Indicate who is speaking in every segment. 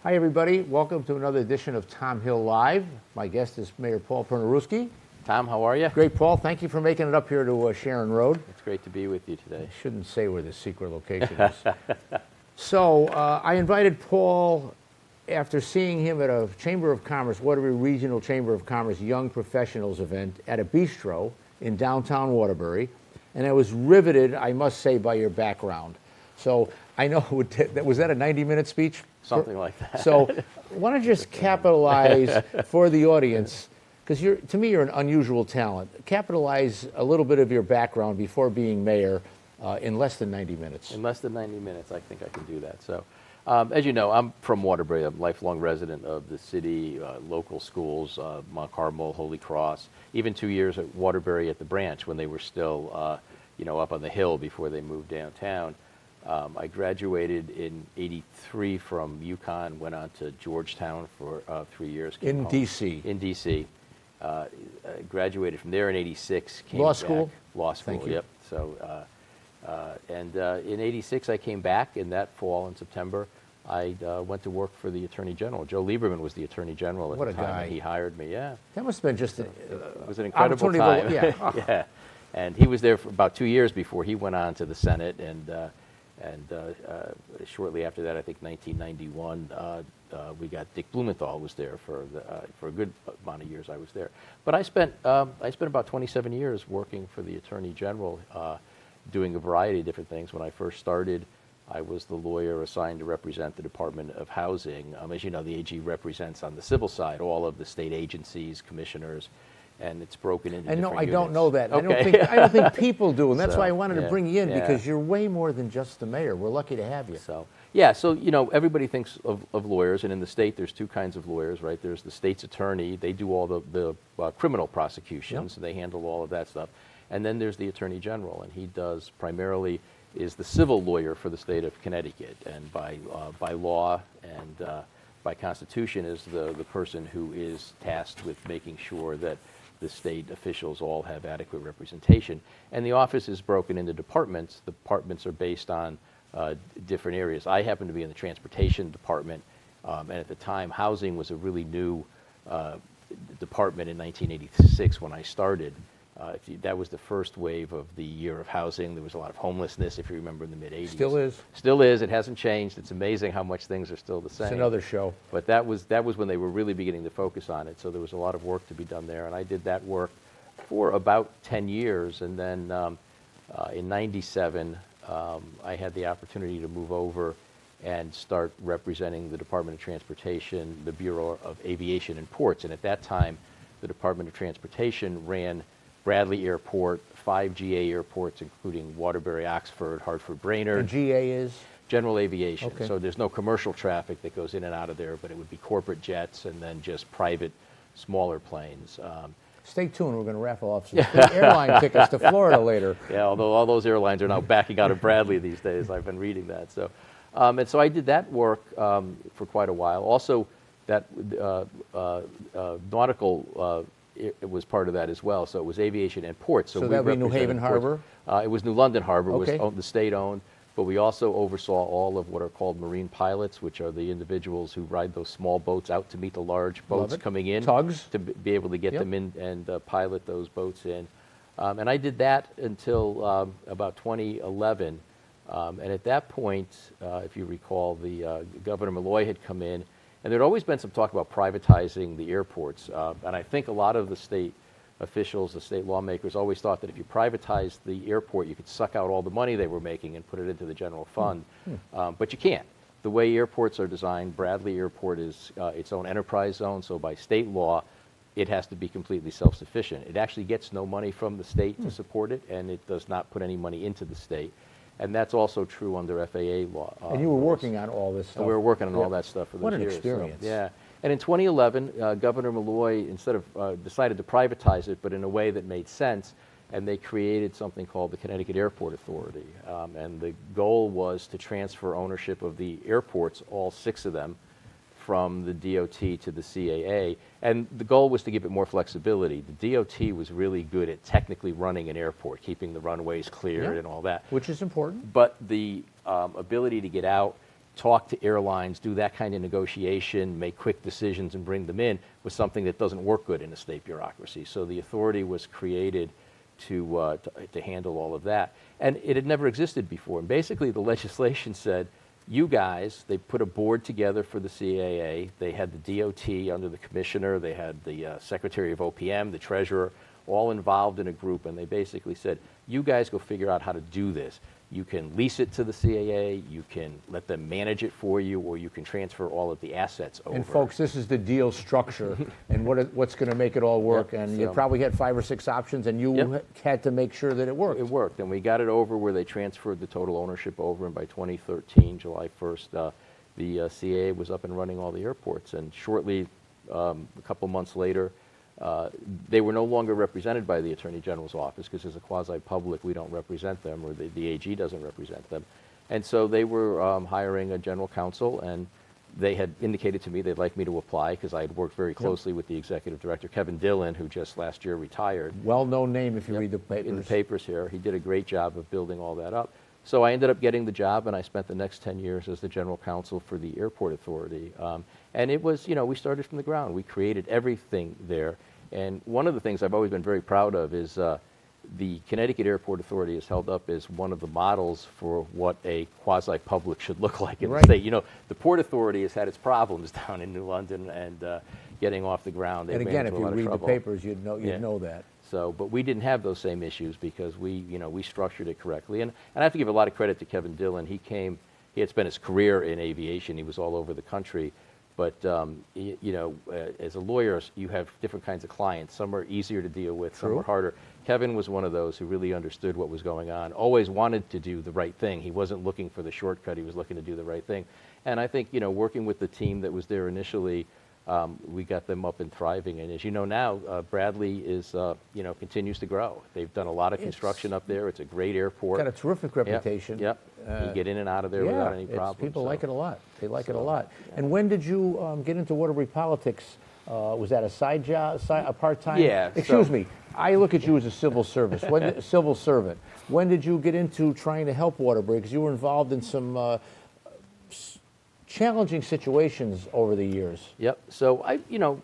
Speaker 1: Hi, everybody. Welcome to another edition of Tom Hill Live. My guest is Mayor Paul Pernaruski.
Speaker 2: Tom, how are you?
Speaker 1: Great, Paul. Thank you for making it up here to Sharon Road.
Speaker 2: It's great to be with you today.
Speaker 1: I shouldn't say where the secret location is. So I invited Paul after seeing him at a Chamber of Commerce, Waterbury Regional Chamber of Commerce Young Professionals event at a bistro in downtown Waterbury. And I was riveted, I must say, by your background. So I know, was that a 90-minute speech?
Speaker 2: Something like that.
Speaker 1: So why don't you just capitalize for the audience, because to me you're an unusual talent. Capitalize a little bit of your background before being mayor in less than 90 minutes.
Speaker 2: In less than 90 minutes, I think I can do that. So, as you know, I'm from Waterbury. I'm a lifelong resident of the city, local schools, Mount Carmel, Holy Cross, even 2 years at Waterbury at the branch when they were still, up on the hill before they moved downtown. I graduated in '83 from UConn, went on to Georgetown for 3 years.
Speaker 1: In D.C.?
Speaker 2: In D.C. Graduated from there in '86.
Speaker 1: Law school?
Speaker 2: Law school,
Speaker 1: Thank you.
Speaker 2: Yep. So, in '86 I came back. In that fall, in September, I went to work for the Attorney General. Joe Lieberman was the Attorney General at
Speaker 1: What
Speaker 2: the
Speaker 1: a
Speaker 2: time,
Speaker 1: guy.
Speaker 2: and he hired me. Yeah.
Speaker 1: That must have been just
Speaker 2: It was an incredible
Speaker 1: opportunity
Speaker 2: time.
Speaker 1: to- yeah.
Speaker 2: Yeah. And he was there for about 2 years before he went on to the Senate, and shortly after that, I think 1991, we got Dick Blumenthal was there for a good amount of years. I was there, but I spent about 27 years working for the Attorney General, doing a variety of different things. When I first started, I was the lawyer assigned to represent the Department of Housing. As you know, the AG represents on the civil side all of the state agencies, commissioners, and it's broken into
Speaker 1: And no,
Speaker 2: different
Speaker 1: I don't
Speaker 2: units.
Speaker 1: know that.
Speaker 2: Okay.
Speaker 1: I don't think people do, and that's
Speaker 2: So,
Speaker 1: why I wanted to
Speaker 2: yeah,
Speaker 1: bring you in,
Speaker 2: yeah.
Speaker 1: because you're way more than just the mayor. We're lucky to have you.
Speaker 2: So everybody thinks of lawyers, and in the state there's two kinds of lawyers, right? There's the state's attorney. They do all the criminal prosecutions, and they handle all of that stuff. And then there's the Attorney General, and he does primarily is the civil lawyer for the state of Connecticut, and by law and by Constitution is the person who is tasked with making sure that the state officials all have adequate representation. And the office is broken into departments. The departments are based on different areas. I happen to be in the transportation department, and at the time, housing was a really new department in 1986 when I started. That was the first wave of the year of housing. There was a lot of homelessness, if you remember, in the mid-'80s.
Speaker 1: Still is.
Speaker 2: Still is. It hasn't changed. It's amazing how much things are still the same.
Speaker 1: It's another show.
Speaker 2: But that was when they were really beginning to focus on it. So there was a lot of work to be done there, and I did that work for about 10 years. And then in '97, I had the opportunity to move over and start representing the Department of Transportation, the Bureau of Aviation and Ports. And at that time, the Department of Transportation ran Bradley Airport, 5 GA airports, including Waterbury, Oxford, Hartford, Brainerd.
Speaker 1: And GA is?
Speaker 2: General aviation.
Speaker 1: Okay.
Speaker 2: So there's no commercial traffic that goes in and out of there, but it would be corporate jets and then just private, smaller planes.
Speaker 1: Stay tuned. We're going to raffle off some free airline tickets to Florida later.
Speaker 2: Yeah, although all those airlines are now backing out of Bradley these days. I've been reading that. So, and so I did that work for quite a while. Also, that nautical. It was part of that as well. So it was aviation and ports.
Speaker 1: So that would be New Haven
Speaker 2: ports.
Speaker 1: Harbor?
Speaker 2: It was New London Harbor.
Speaker 1: Okay.
Speaker 2: Was the state-owned. But we also oversaw all of what are called marine pilots, which are the individuals who ride those small boats out to meet the large boats coming in.
Speaker 1: Tugs.
Speaker 2: To be able to get them in and pilot those boats in. And I did that until about 2011. And at that point, if you recall, the Governor Malloy had come in. And there'd always been some talk about privatizing the airports. And I think a lot of the state officials, the state lawmakers, always thought that if you privatized the airport, you could suck out all the money they were making and put it into the general fund. But you can't. The way airports are designed, Bradley Airport is its own enterprise zone, so by state law, it has to be completely self-sufficient. It actually gets no money from the state to support it, and it does not put any money into the state. And that's also true under FAA law.
Speaker 1: And you were working on all this stuff.
Speaker 2: And we were working on all that stuff for those
Speaker 1: What an
Speaker 2: years.
Speaker 1: experience.
Speaker 2: So, yeah. And in 2011, Governor Malloy, instead of decided to privatize it, but in a way that made sense, and they created something called the Connecticut Airport Authority. And the goal was to transfer ownership of the airports, all 6 of them, from the DOT to the CAA. And the goal was to give it more flexibility. The DOT was really good at technically running an airport, keeping the runways cleared and all that.
Speaker 1: Which is important.
Speaker 2: But the ability to get out talk to airlines, do that kind of negotiation, make quick decisions and bring them in was something that doesn't work good in a state bureaucracy. So the authority was created to handle all of that. And it had never existed before. And basically the legislation said, you guys, they put a board together for the CAA. They had the DOT under the commissioner. They had the secretary of OPM, the treasurer, all involved in a group. And they basically said, you guys go figure out how to do this. You can lease it to the CAA, you can let them manage it for you, or you can transfer all of the assets over.
Speaker 1: And folks, this is the deal structure and what's going to make it all work.
Speaker 2: Yep,
Speaker 1: And
Speaker 2: so
Speaker 1: you probably had 5 or 6 options, and you had to make sure that it worked.
Speaker 2: It worked, and we got it over where they transferred the total ownership over, and by 2013, July 1st, the CAA was up and running all the airports. And shortly, a couple months later, they were no longer represented by the Attorney General's office because as a quasi-public, we don't represent them, or the AG doesn't represent them. And so they were hiring a general counsel, and they had indicated to me they'd like me to apply because I had worked very closely with the executive director, Kevin Dillon, who just last year retired.
Speaker 1: Well-known name if you read the papers.
Speaker 2: In the papers here. He did a great job of building all that up. So I ended up getting the job, and I spent the next 10 years as the general counsel for the airport authority. And it was, we started from the ground. We created everything there. And one of the things I've always been very proud of is the Connecticut Airport Authority is held up as one of the models for what a quasi-public should look like in the state. The Port Authority has had its problems down in New London and getting off the ground.
Speaker 1: And again, if you read the papers, you'd know that.
Speaker 2: So, but we didn't have those same issues because we structured it correctly. And I have to give a lot of credit to Kevin Dillon. He had spent his career in aviation. He was all over the country. But, as a lawyer, you have different kinds of clients. Some are easier to deal with, some are harder. Kevin was one of those who really understood what was going on, always wanted to do the right thing. He wasn't looking for the shortcut. He was looking to do the right thing. And I think, working with the team that was there initially, we got them up and thriving. And as you know now, Bradley is, continues to grow. They've done a lot of construction up there. It's a great airport.
Speaker 1: Got a terrific reputation.
Speaker 2: Yep. You get in and out of there without any problems.
Speaker 1: People like it a lot. They like it a lot. And when did you get into Waterbury politics? Was that a side job, a part-time?
Speaker 2: Yeah.
Speaker 1: Excuse me. I look at you as a civil civil servant. When did you get into trying to help Waterbury? Because you were involved in some challenging situations over the years.
Speaker 2: Yep. So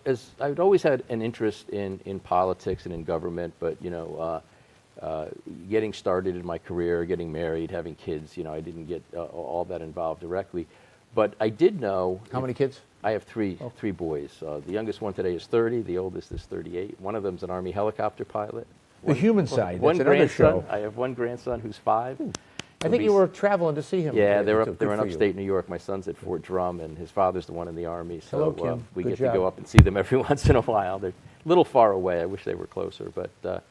Speaker 2: as I'd always had an interest in politics and in government, but getting started in my career, getting married, having kids, I didn't get all that involved directly. But I did know.
Speaker 1: How many kids?
Speaker 2: I have three boys. The youngest one today is 30. The oldest is 38. One of them's an Army helicopter pilot.
Speaker 1: The human side.
Speaker 2: One
Speaker 1: That's another
Speaker 2: grandson.
Speaker 1: show.
Speaker 2: I have one grandson who's 5.
Speaker 1: I think you were traveling to see him.
Speaker 2: Yeah, they're in upstate New York. My son's at Fort Drum, and his father's the one in the Army. So
Speaker 1: Hello, Kim.
Speaker 2: we
Speaker 1: Good
Speaker 2: get
Speaker 1: job.
Speaker 2: to go up and see them every once in a while. They're a little far away. I wish they were closer. But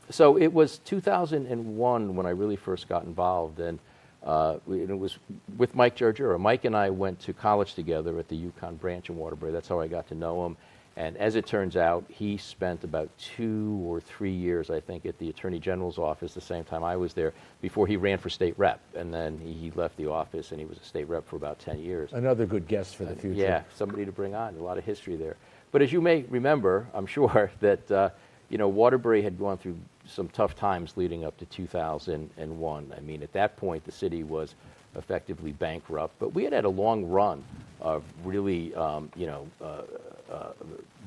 Speaker 2: so it was 2001 when I really first got involved, and it was with Mike Jarjura. Mike and I went to college together at the Yukon branch in Waterbury. That's how I got to know him. And as it turns out, he spent about 2 or 3 years, I think, at the Attorney General's office the same time I was there before he ran for state rep. And then he left the office, and he was a state rep for about 10 years.
Speaker 1: Another good guest for the future.
Speaker 2: Yeah, somebody to bring on. A lot of history there. But as you may remember, I'm sure, that Waterbury had gone through some tough times leading up to 2001. I mean, at that point, the city was effectively bankrupt. But we had a long run of really,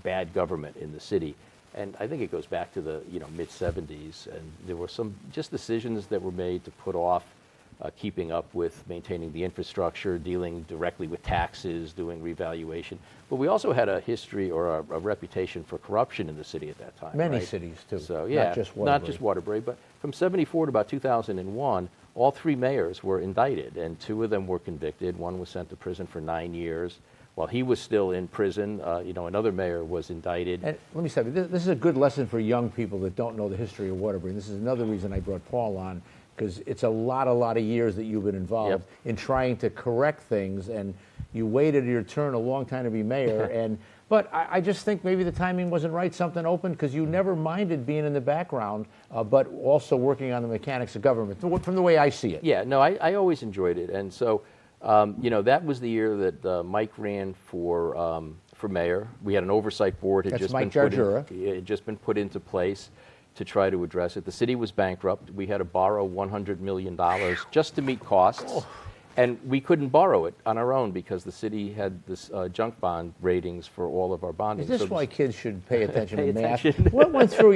Speaker 2: bad government in the city. And I think it goes back to the mid-'70s. And there were some just decisions that were made to put off keeping up with maintaining the infrastructure, dealing directly with taxes, doing revaluation. But we also had a history or a reputation for corruption in the city at that time.
Speaker 1: Many cities, too.
Speaker 2: So, yeah, not just Waterbury. But from 74 to about 2001, all 3 mayors were indicted, and 2 of them were convicted. One was sent to prison for 9 years. While he was still in prison, another mayor was indicted.
Speaker 1: And let me say, this is a good lesson for young people that don't know the history of Waterbury. This is another reason I brought Paul on, because it's a lot of years that you've been involved in trying to correct things, and you waited your turn a long time to be mayor. But I just think maybe the timing wasn't right. Something opened, because you never minded being in the background, but also working on the mechanics of government, from the way I see it.
Speaker 2: Yeah, no, I always enjoyed it. And so, that was the year that Mike ran for mayor. We had an oversight board.
Speaker 1: That's Mike Jarjura.
Speaker 2: It had just been put into place to try to address it. The city was bankrupt. We had to borrow $100 million just to meet costs. And we couldn't borrow it on our own because the city had this junk bond ratings for all of our bonding.
Speaker 1: Is this
Speaker 2: So
Speaker 1: why kids should pay attention
Speaker 2: Pay
Speaker 1: to math?
Speaker 2: attention.
Speaker 1: What went through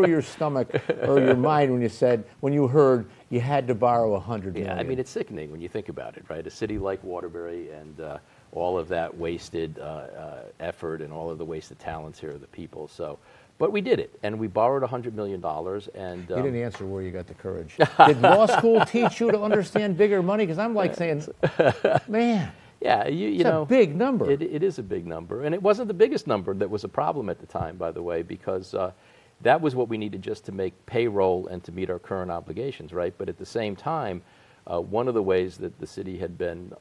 Speaker 1: your stomach or your mind when you heard you had to borrow $100 million?
Speaker 2: Yeah, I mean, it's sickening when you think about it, right? A city like Waterbury and all of that wasted effort and all of the wasted talents here of the people. So, but we did it, and we borrowed $100 million. And
Speaker 1: You didn't answer where you got the courage. Did law school teach you to understand bigger money? Because I'm like saying, man,
Speaker 2: yeah, you know,
Speaker 1: a big number.
Speaker 2: It is a big number, and it wasn't the biggest number that was a problem at the time, by the way, because that was what we needed just to make payroll and to meet our current obligations, right? But at the same time, one of the ways that the city had been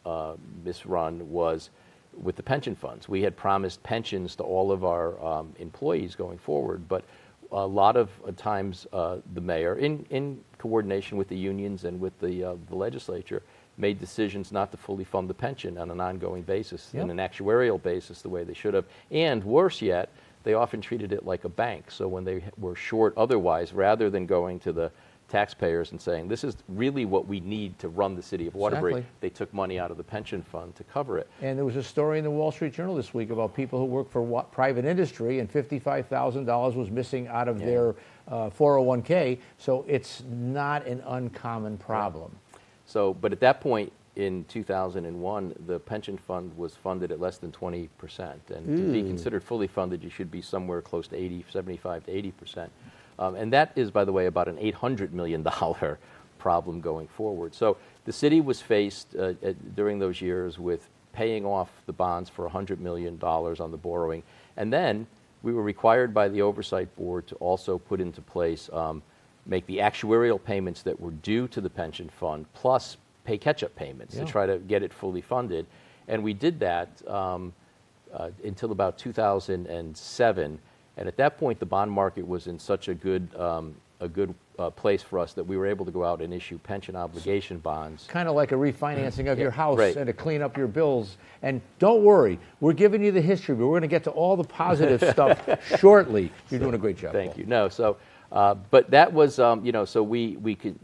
Speaker 2: misrun was with the pension funds. We had promised pensions to all of our employees going forward, but a lot of times the mayor, in coordination with the unions and with the legislature, made decisions not to fully fund the pension on an ongoing basis,
Speaker 1: Yep.
Speaker 2: on an actuarial basis, the way they should have. And worse yet, they often treated it like a bank. So when they were short otherwise, rather than going to the taxpayers and saying, this is really what we need to run the city of Waterbury,
Speaker 1: Exactly.
Speaker 2: they took money out of the pension fund to cover it.
Speaker 1: And there was a story in the Wall Street Journal this week about people who work for private industry, and $55,000 was missing out of their 401k. So it's not an uncommon problem.
Speaker 2: So, but at that point in 2001, the pension fund was funded at less than 20%. And to be considered fully funded, you should be somewhere close to 75 to 80%. And that is, by the way, about an $800 million problem going forward. So the city was faced during those years with paying off the bonds for $100 million on the borrowing. And then we were required by the Oversight Board to also put into place, make the actuarial payments that were due to the pension fund, plus pay catch-up payments to try to get it fully funded. And we did that until about 2007. And at that point, the bond market was in such a good place for us that we were able to go out and issue pension obligation bonds.
Speaker 1: Kind of like a refinancing of your house
Speaker 2: right.
Speaker 1: and to clean up your bills. And don't worry, we're giving you the history, but we're going to get to all the positive stuff shortly. You're doing a great job.
Speaker 2: Thank
Speaker 1: Paul.
Speaker 2: you. No, so, but that was, so we could,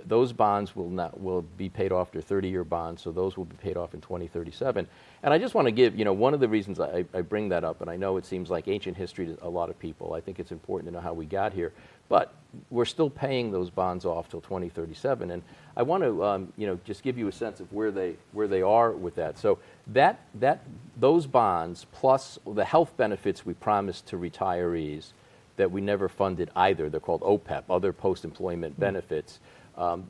Speaker 2: those bonds will be paid off. They're 30-year bonds, so those will be paid off in 2037. And I just want to give, one of the reasons I bring that up, and I know it seems like ancient history to a lot of people. I think it's important to know how we got here. But we're still paying those bonds off till 2037, and I want to, just give you a sense of where they are with that. So those bonds plus the health benefits we promised to retirees that we never funded either. They're called OPEB, other post-employment benefits.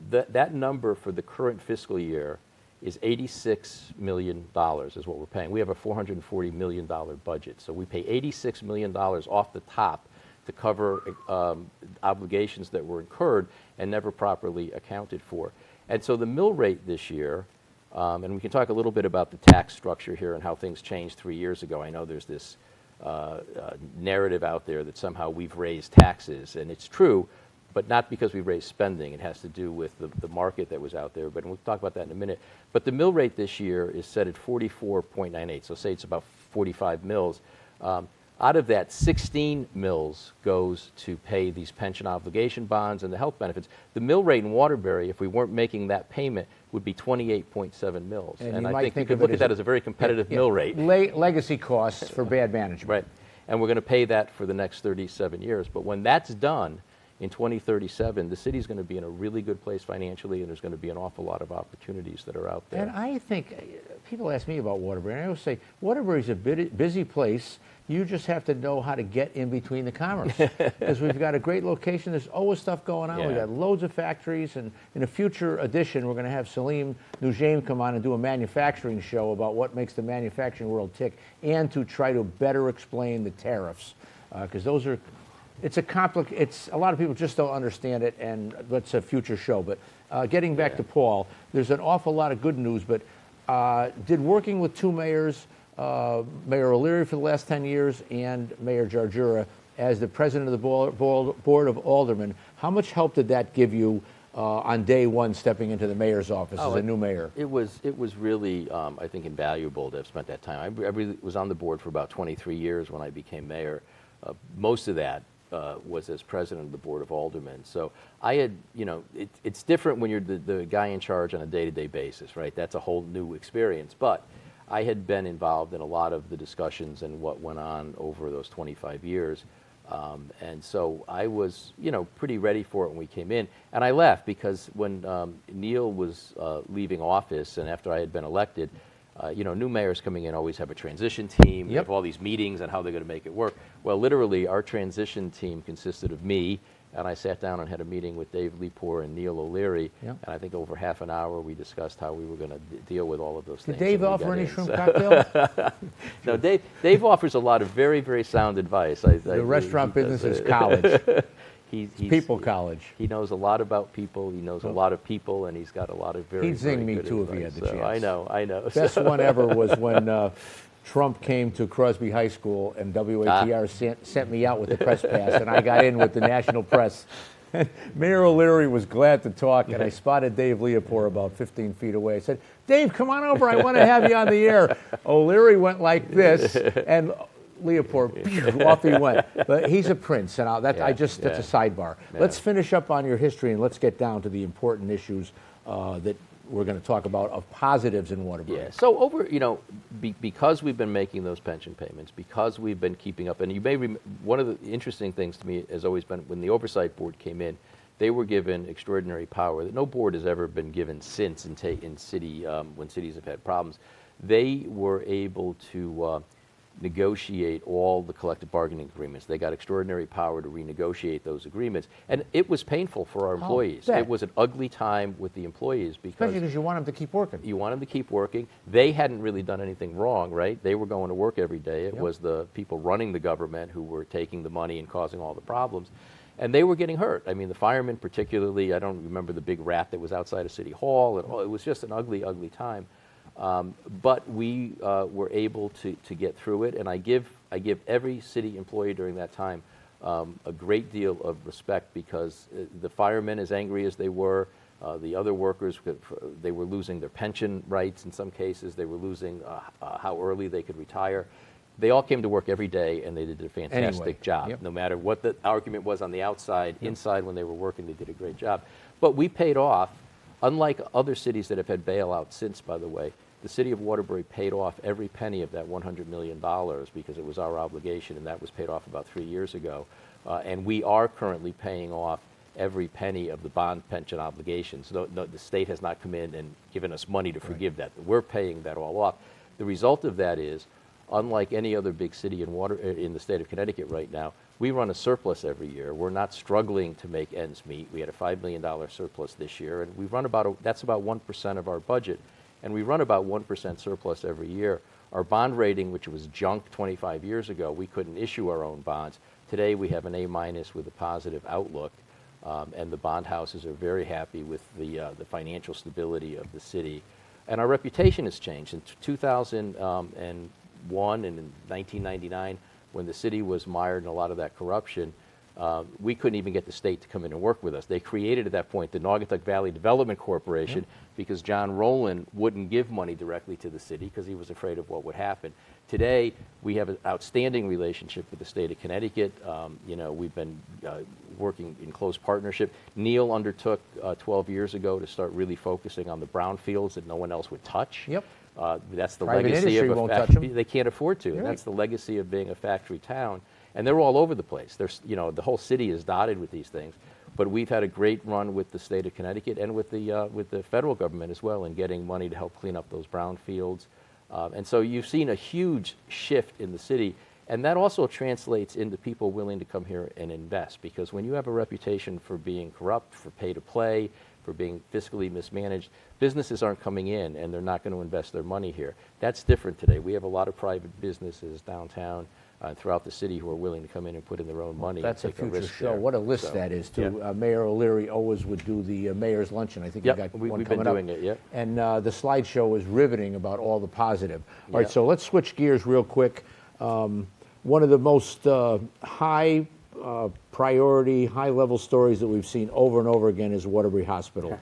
Speaker 2: That number for the current fiscal year is $86 million is what we're paying. We have a $440 million budget, so we pay $86 million off the top to cover obligations that were incurred and never properly accounted for. And so the mill rate this year, and we can talk a little bit about the tax structure here and how things changed 3 years ago. I know there's this narrative out there that somehow we've raised taxes, and it's true, but not because we raised spending. It has to do with the market that was out there, but we'll talk about that in a minute. But the mill rate this year is set at 44.98, so say it's about 45 mills. Out of that, 16 mills goes to pay these pension obligation bonds and the health benefits. The mill rate in Waterbury, if we weren't making that payment, would be 28.7 mills. And I think you could look at that as a very competitive mill rate.
Speaker 1: Legacy costs for bad management.
Speaker 2: Right. And we're going to pay that for the next 37 years. But when that's done, in 2037, the city's going to be in a really good place financially, and there's going to be an awful lot of opportunities that are out there.
Speaker 1: And I think, people ask me about Waterbury, and I always say, Waterbury's a busy place. You just have to know how to get in between the commerce. Because we've got a great location. There's always stuff going on.
Speaker 2: Yeah.
Speaker 1: We've got loads of factories. And in a future edition, we're going to have Salim Nujaim come on and do a manufacturing show about what makes the manufacturing world tick and to try to better explain the tariffs. Because those are, it's a lot of people just don't understand it, and that's a future show. But getting back to Paul, there's an awful lot of good news. But did working with two mayors, Mayor O'Leary for the last 10 years and Mayor Jarjura as the president of the Board of Aldermen, how much help did that give you on day one stepping into the mayor's office as a new mayor?
Speaker 2: It was really, I think, invaluable to have spent that time. I really was on the board for about 23 years when I became mayor. Most of that was as president of the Board of Aldermen. So I had, it's different when you're the guy in charge on a day-to-day basis, right? That's a whole new experience. But I had been involved in a lot of the discussions and what went on over those 25 years. And so I was, pretty ready for it when we came in. And I left because when Neil was leaving office and after I had been elected, new mayors coming in always have a transition team. They have all these meetings on how they're going to make it work. Well, literally, our transition team consisted of me, and I sat down and had a meeting with Dave Lepore and Neil O'Leary. And I think over half an hour, we discussed how we were going to deal with all of those things.
Speaker 1: Did Dave offer any shrimp cocktail?
Speaker 2: No, Dave offers a lot of very, very sound advice.
Speaker 1: The restaurant business is college.
Speaker 2: He's
Speaker 1: people college.
Speaker 2: He knows a lot about people. He knows a lot of people, and he's got a lot of very.
Speaker 1: He'd zing
Speaker 2: very
Speaker 1: me
Speaker 2: good
Speaker 1: too
Speaker 2: advice.
Speaker 1: if he had the
Speaker 2: So
Speaker 1: chance.
Speaker 2: I know.
Speaker 1: Best one ever was when Trump came to Crosby High School and WATR sent me out with the press pass, and I got in with the national press. Mayor O'Leary was glad to talk, and I spotted Dave Lepore about 15 feet away. I said, "Dave, come on over. I want to have you on the air." O'Leary went like this, and Lepore, off he went. But he's a prince, and that's a sidebar.
Speaker 2: Yeah.
Speaker 1: Let's finish up on your history, and let's get down to the important issues that we're going to talk about of positives in Waterbury.
Speaker 2: Yeah. So over, because we've been making those pension payments, because we've been keeping up, and you may one of the interesting things to me has always been when the oversight board came in, they were given extraordinary power that no board has ever been given since in city when cities have had problems. They were able to negotiate all the collective bargaining agreements. They got extraordinary power to renegotiate those agreements. And it was painful for our employees.
Speaker 1: bet.
Speaker 2: It was an ugly time with the employees
Speaker 1: Especially because you want them to keep working.
Speaker 2: you want them to keep working. They hadn't really done anything wrong, right? They were going to work every day. It was the people running the government who were taking the money and causing all the problems. And they were getting hurt. I mean, the firemen particularly, I don't remember the big rat that was outside of City Hall. It was just an ugly, ugly time. But we were able to get through it, and I give every city employee during that time a great deal of respect because the firemen, as angry as they were, the other workers, they were losing their pension rights in some cases. They were losing how early they could retire. They all came to work every day, and they did a fantastic job. No matter what the argument was on the outside, inside when they were working, they did a great job. But we paid off, unlike other cities that have had bailouts since, by the way. The city of Waterbury paid off every penny of that $100 million because it was our obligation, and that was paid off about 3 years ago. And we are currently paying off every penny of the bond pension obligations. No, the state has not come in and given us money to forgive that. We're paying that all off. The result of that is, unlike any other big city in the state of Connecticut right now, we run a surplus every year. We're not struggling to make ends meet. We had a $5 million surplus this year, and we run that's about 1% of our budget. And we run about 1% surplus every year. Our bond rating, which was junk 25 years ago, we couldn't issue our own bonds. Today we have an A- with a positive outlook, and the bond houses are very happy with the financial stability of the city. And our reputation has changed. In 2001 and in 1999, when the city was mired in a lot of that corruption, we couldn't even get the state to come in and work with us. They created at that point the Naugatuck Valley Development Corporation because John Rowland wouldn't give money directly to the city because he was afraid of what would happen. Today, we have an outstanding relationship with the state of Connecticut. We've been working in close partnership. Neil undertook 12 years ago to start really focusing on the brownfields that no one else would touch. That's the
Speaker 1: Private
Speaker 2: legacy of
Speaker 1: industry
Speaker 2: a
Speaker 1: won't touch
Speaker 2: factory.
Speaker 1: them.
Speaker 2: They can't afford to. And that's the legacy of being a factory town. And they're all over the place. There's, the whole city is dotted with these things. But we've had a great run with the state of Connecticut and with the federal government as well in getting money to help clean up those brownfields. And so you've seen a huge shift in the city. And that also translates into people willing to come here and invest. Because when you have a reputation for being corrupt, for pay to play, for being fiscally mismanaged, businesses aren't coming in and they're not going to invest their money here. That's different today. We have a lot of private businesses downtown throughout the city who are willing to come in and put in their own money.
Speaker 1: That's a
Speaker 2: and take
Speaker 1: future
Speaker 2: risk
Speaker 1: show.
Speaker 2: there.
Speaker 1: What a list that is, too. Mayor O'Leary always would do the mayor's luncheon. I think you got one
Speaker 2: we've
Speaker 1: coming
Speaker 2: been
Speaker 1: up.
Speaker 2: doing it, yep.
Speaker 1: And the slideshow was riveting about all the positive. All right,
Speaker 2: Yep.
Speaker 1: so let's switch gears real quick. One of the most high priority, high-level stories that we've seen over and over again is Waterbury Hospital.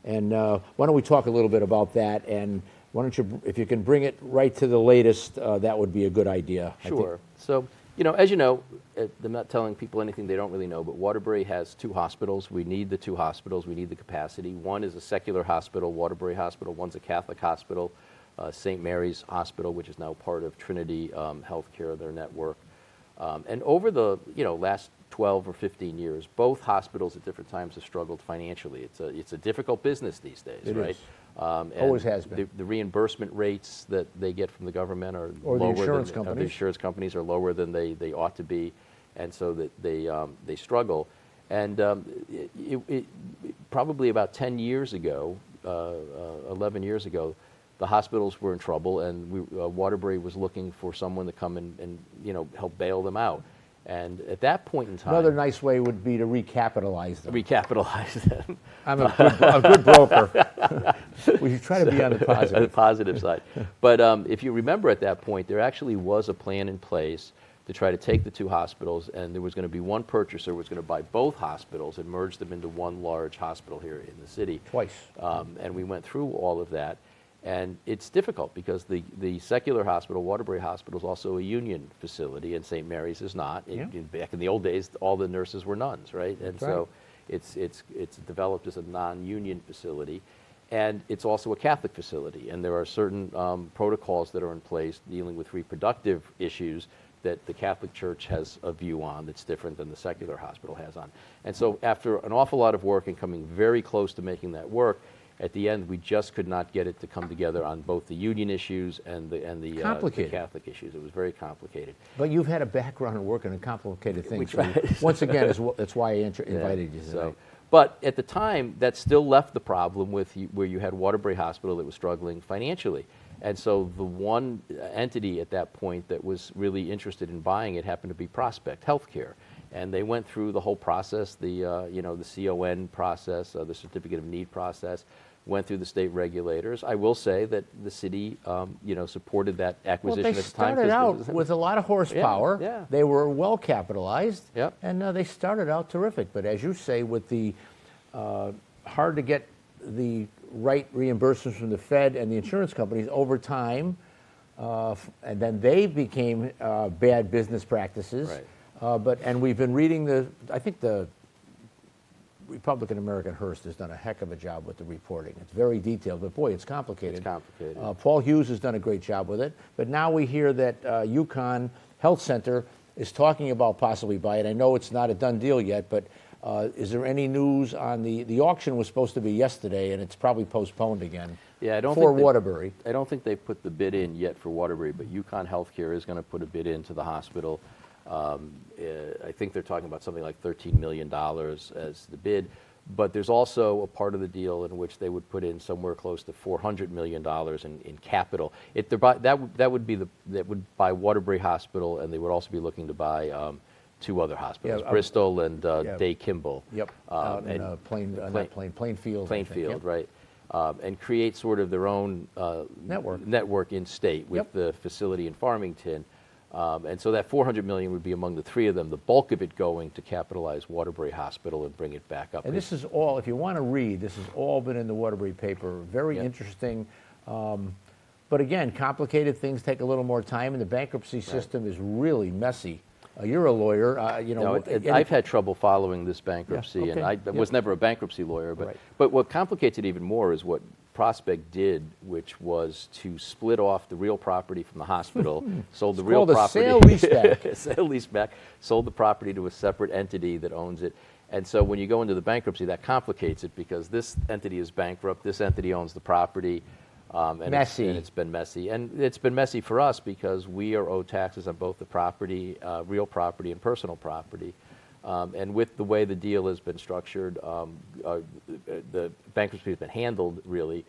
Speaker 1: And why don't we talk a little bit about that? And why don't you, if you can bring it right to the latest, that would be a good idea.
Speaker 2: Sure. So, As you know, I'm not telling people anything they don't really know, but Waterbury has 2 hospitals. We need the 2 hospitals. We need the capacity. One is a secular hospital, Waterbury Hospital. One's a Catholic hospital, St. Mary's Hospital, which is now part of Trinity Healthcare, their network. And over the last 12 or 15 years, both hospitals at different times have struggled financially. It's a difficult business these days,
Speaker 1: It
Speaker 2: right?
Speaker 1: is.
Speaker 2: And
Speaker 1: Always has been.
Speaker 2: The reambusment rates that they get from the government are
Speaker 1: Or the
Speaker 2: lower
Speaker 1: insurance
Speaker 2: than
Speaker 1: companies.
Speaker 2: the insurance companies are lower than they ought to be, and so that they struggle. And probably about 10 years ago, 11 years ago, the hospitals were in trouble, and Waterbury was looking for someone to come and help bail them out. And at that point in time,
Speaker 1: Another nice way would be to recapitalize them.
Speaker 2: recapitalize them.
Speaker 1: I'm a good broker. We should try to be on the positive.
Speaker 2: The positive side. But if you remember at that point, there actually was a plan in place to try to take the 2 hospitals, and there was going to be one purchaser who was going to buy both hospitals and merge them into one large hospital here in the city.
Speaker 1: Twice.
Speaker 2: And we went through all of that. And it's difficult because the secular hospital, Waterbury Hospital, is also a union facility, and St. Mary's is not. Back in the old days, all the nurses were nuns, right? And
Speaker 1: That's
Speaker 2: so it's developed as a non-union facility, and it's also a Catholic facility. And there are certain protocols that are in place dealing with reproductive issues that the Catholic Church has a view on that's different than the secular hospital has on. And so after an awful lot of work and coming very close to making that work, at the end, we just could not get it to come together on both the union issues and the Catholic issues. It was very complicated.
Speaker 1: But you've had a background in working on complicated things.
Speaker 2: We tried.
Speaker 1: Once again, that's why I invited you today.
Speaker 2: But at the time, that still left the problem with where you had Waterbury Hospital that was struggling financially. And so the one entity at that point that was really interested in buying it happened to be Prospect Healthcare. And they went through the whole process, the CON process, the Certificate of Need process, went through the state regulators. I will say that the city, supported that acquisition at the time.
Speaker 1: They started out with a lot of horsepower.
Speaker 2: Yeah.
Speaker 1: They were well capitalized.
Speaker 2: Yep.
Speaker 1: And they started out terrific. But as you say, with the hard to get the right reimbursements from the Fed and the insurance companies over time, and then they became bad business practices.
Speaker 2: Right.
Speaker 1: And we've been reading I think the Republican American Hearst has done a heck of a job with the reporting. It's very detailed, but boy, it's complicated.
Speaker 2: It's complicated.
Speaker 1: Paul Hughes has done a great job with it, but now we hear that UConn Health Center is talking about possibly buying it. I know it's not a done deal yet, but is there any news on the auction was supposed to be yesterday, and it's probably postponed again.
Speaker 2: Yeah, I don't
Speaker 1: for
Speaker 2: think
Speaker 1: Waterbury.
Speaker 2: I don't think they've put the bid in yet for Waterbury, but UConn Healthcare is going to put a bid into the hospital. I think they're talking about something like $13 million as the bid, but there's also a part of the deal in which they would put in somewhere close to $400 million in capital. That would buy Waterbury Hospital, and they would also be looking to buy 2 other hospitals, Bristol and Day Kimball.
Speaker 1: Yep. Plainfield.
Speaker 2: Plainfield, right. And create sort of their own network in state with the facility in Farmington. And so that $400 million would be among the 3 of them, the bulk of it going to capitalize Waterbury Hospital and bring it back up.
Speaker 1: And this is all, if you want to read, this has all been in the Waterbury paper. Very interesting. But again, complicated things take a little more time, and the bankruptcy system is really messy. You're a lawyer,
Speaker 2: I've had trouble following this bankruptcy, and I was never a bankruptcy lawyer. But what complicates it even more is what Prospect did, which was to split off the real property from the hospital, sold the real property. Sale-leaseback, sold the property to a separate entity that owns it. And so when you go into the bankruptcy, that complicates it because this entity is bankrupt, this entity owns the property. And
Speaker 1: messy.
Speaker 2: It's been messy. And it's been messy for us because we are owed taxes on both the property, real property and personal property. And with the way the deal has been structured, the bankruptcy has been handled really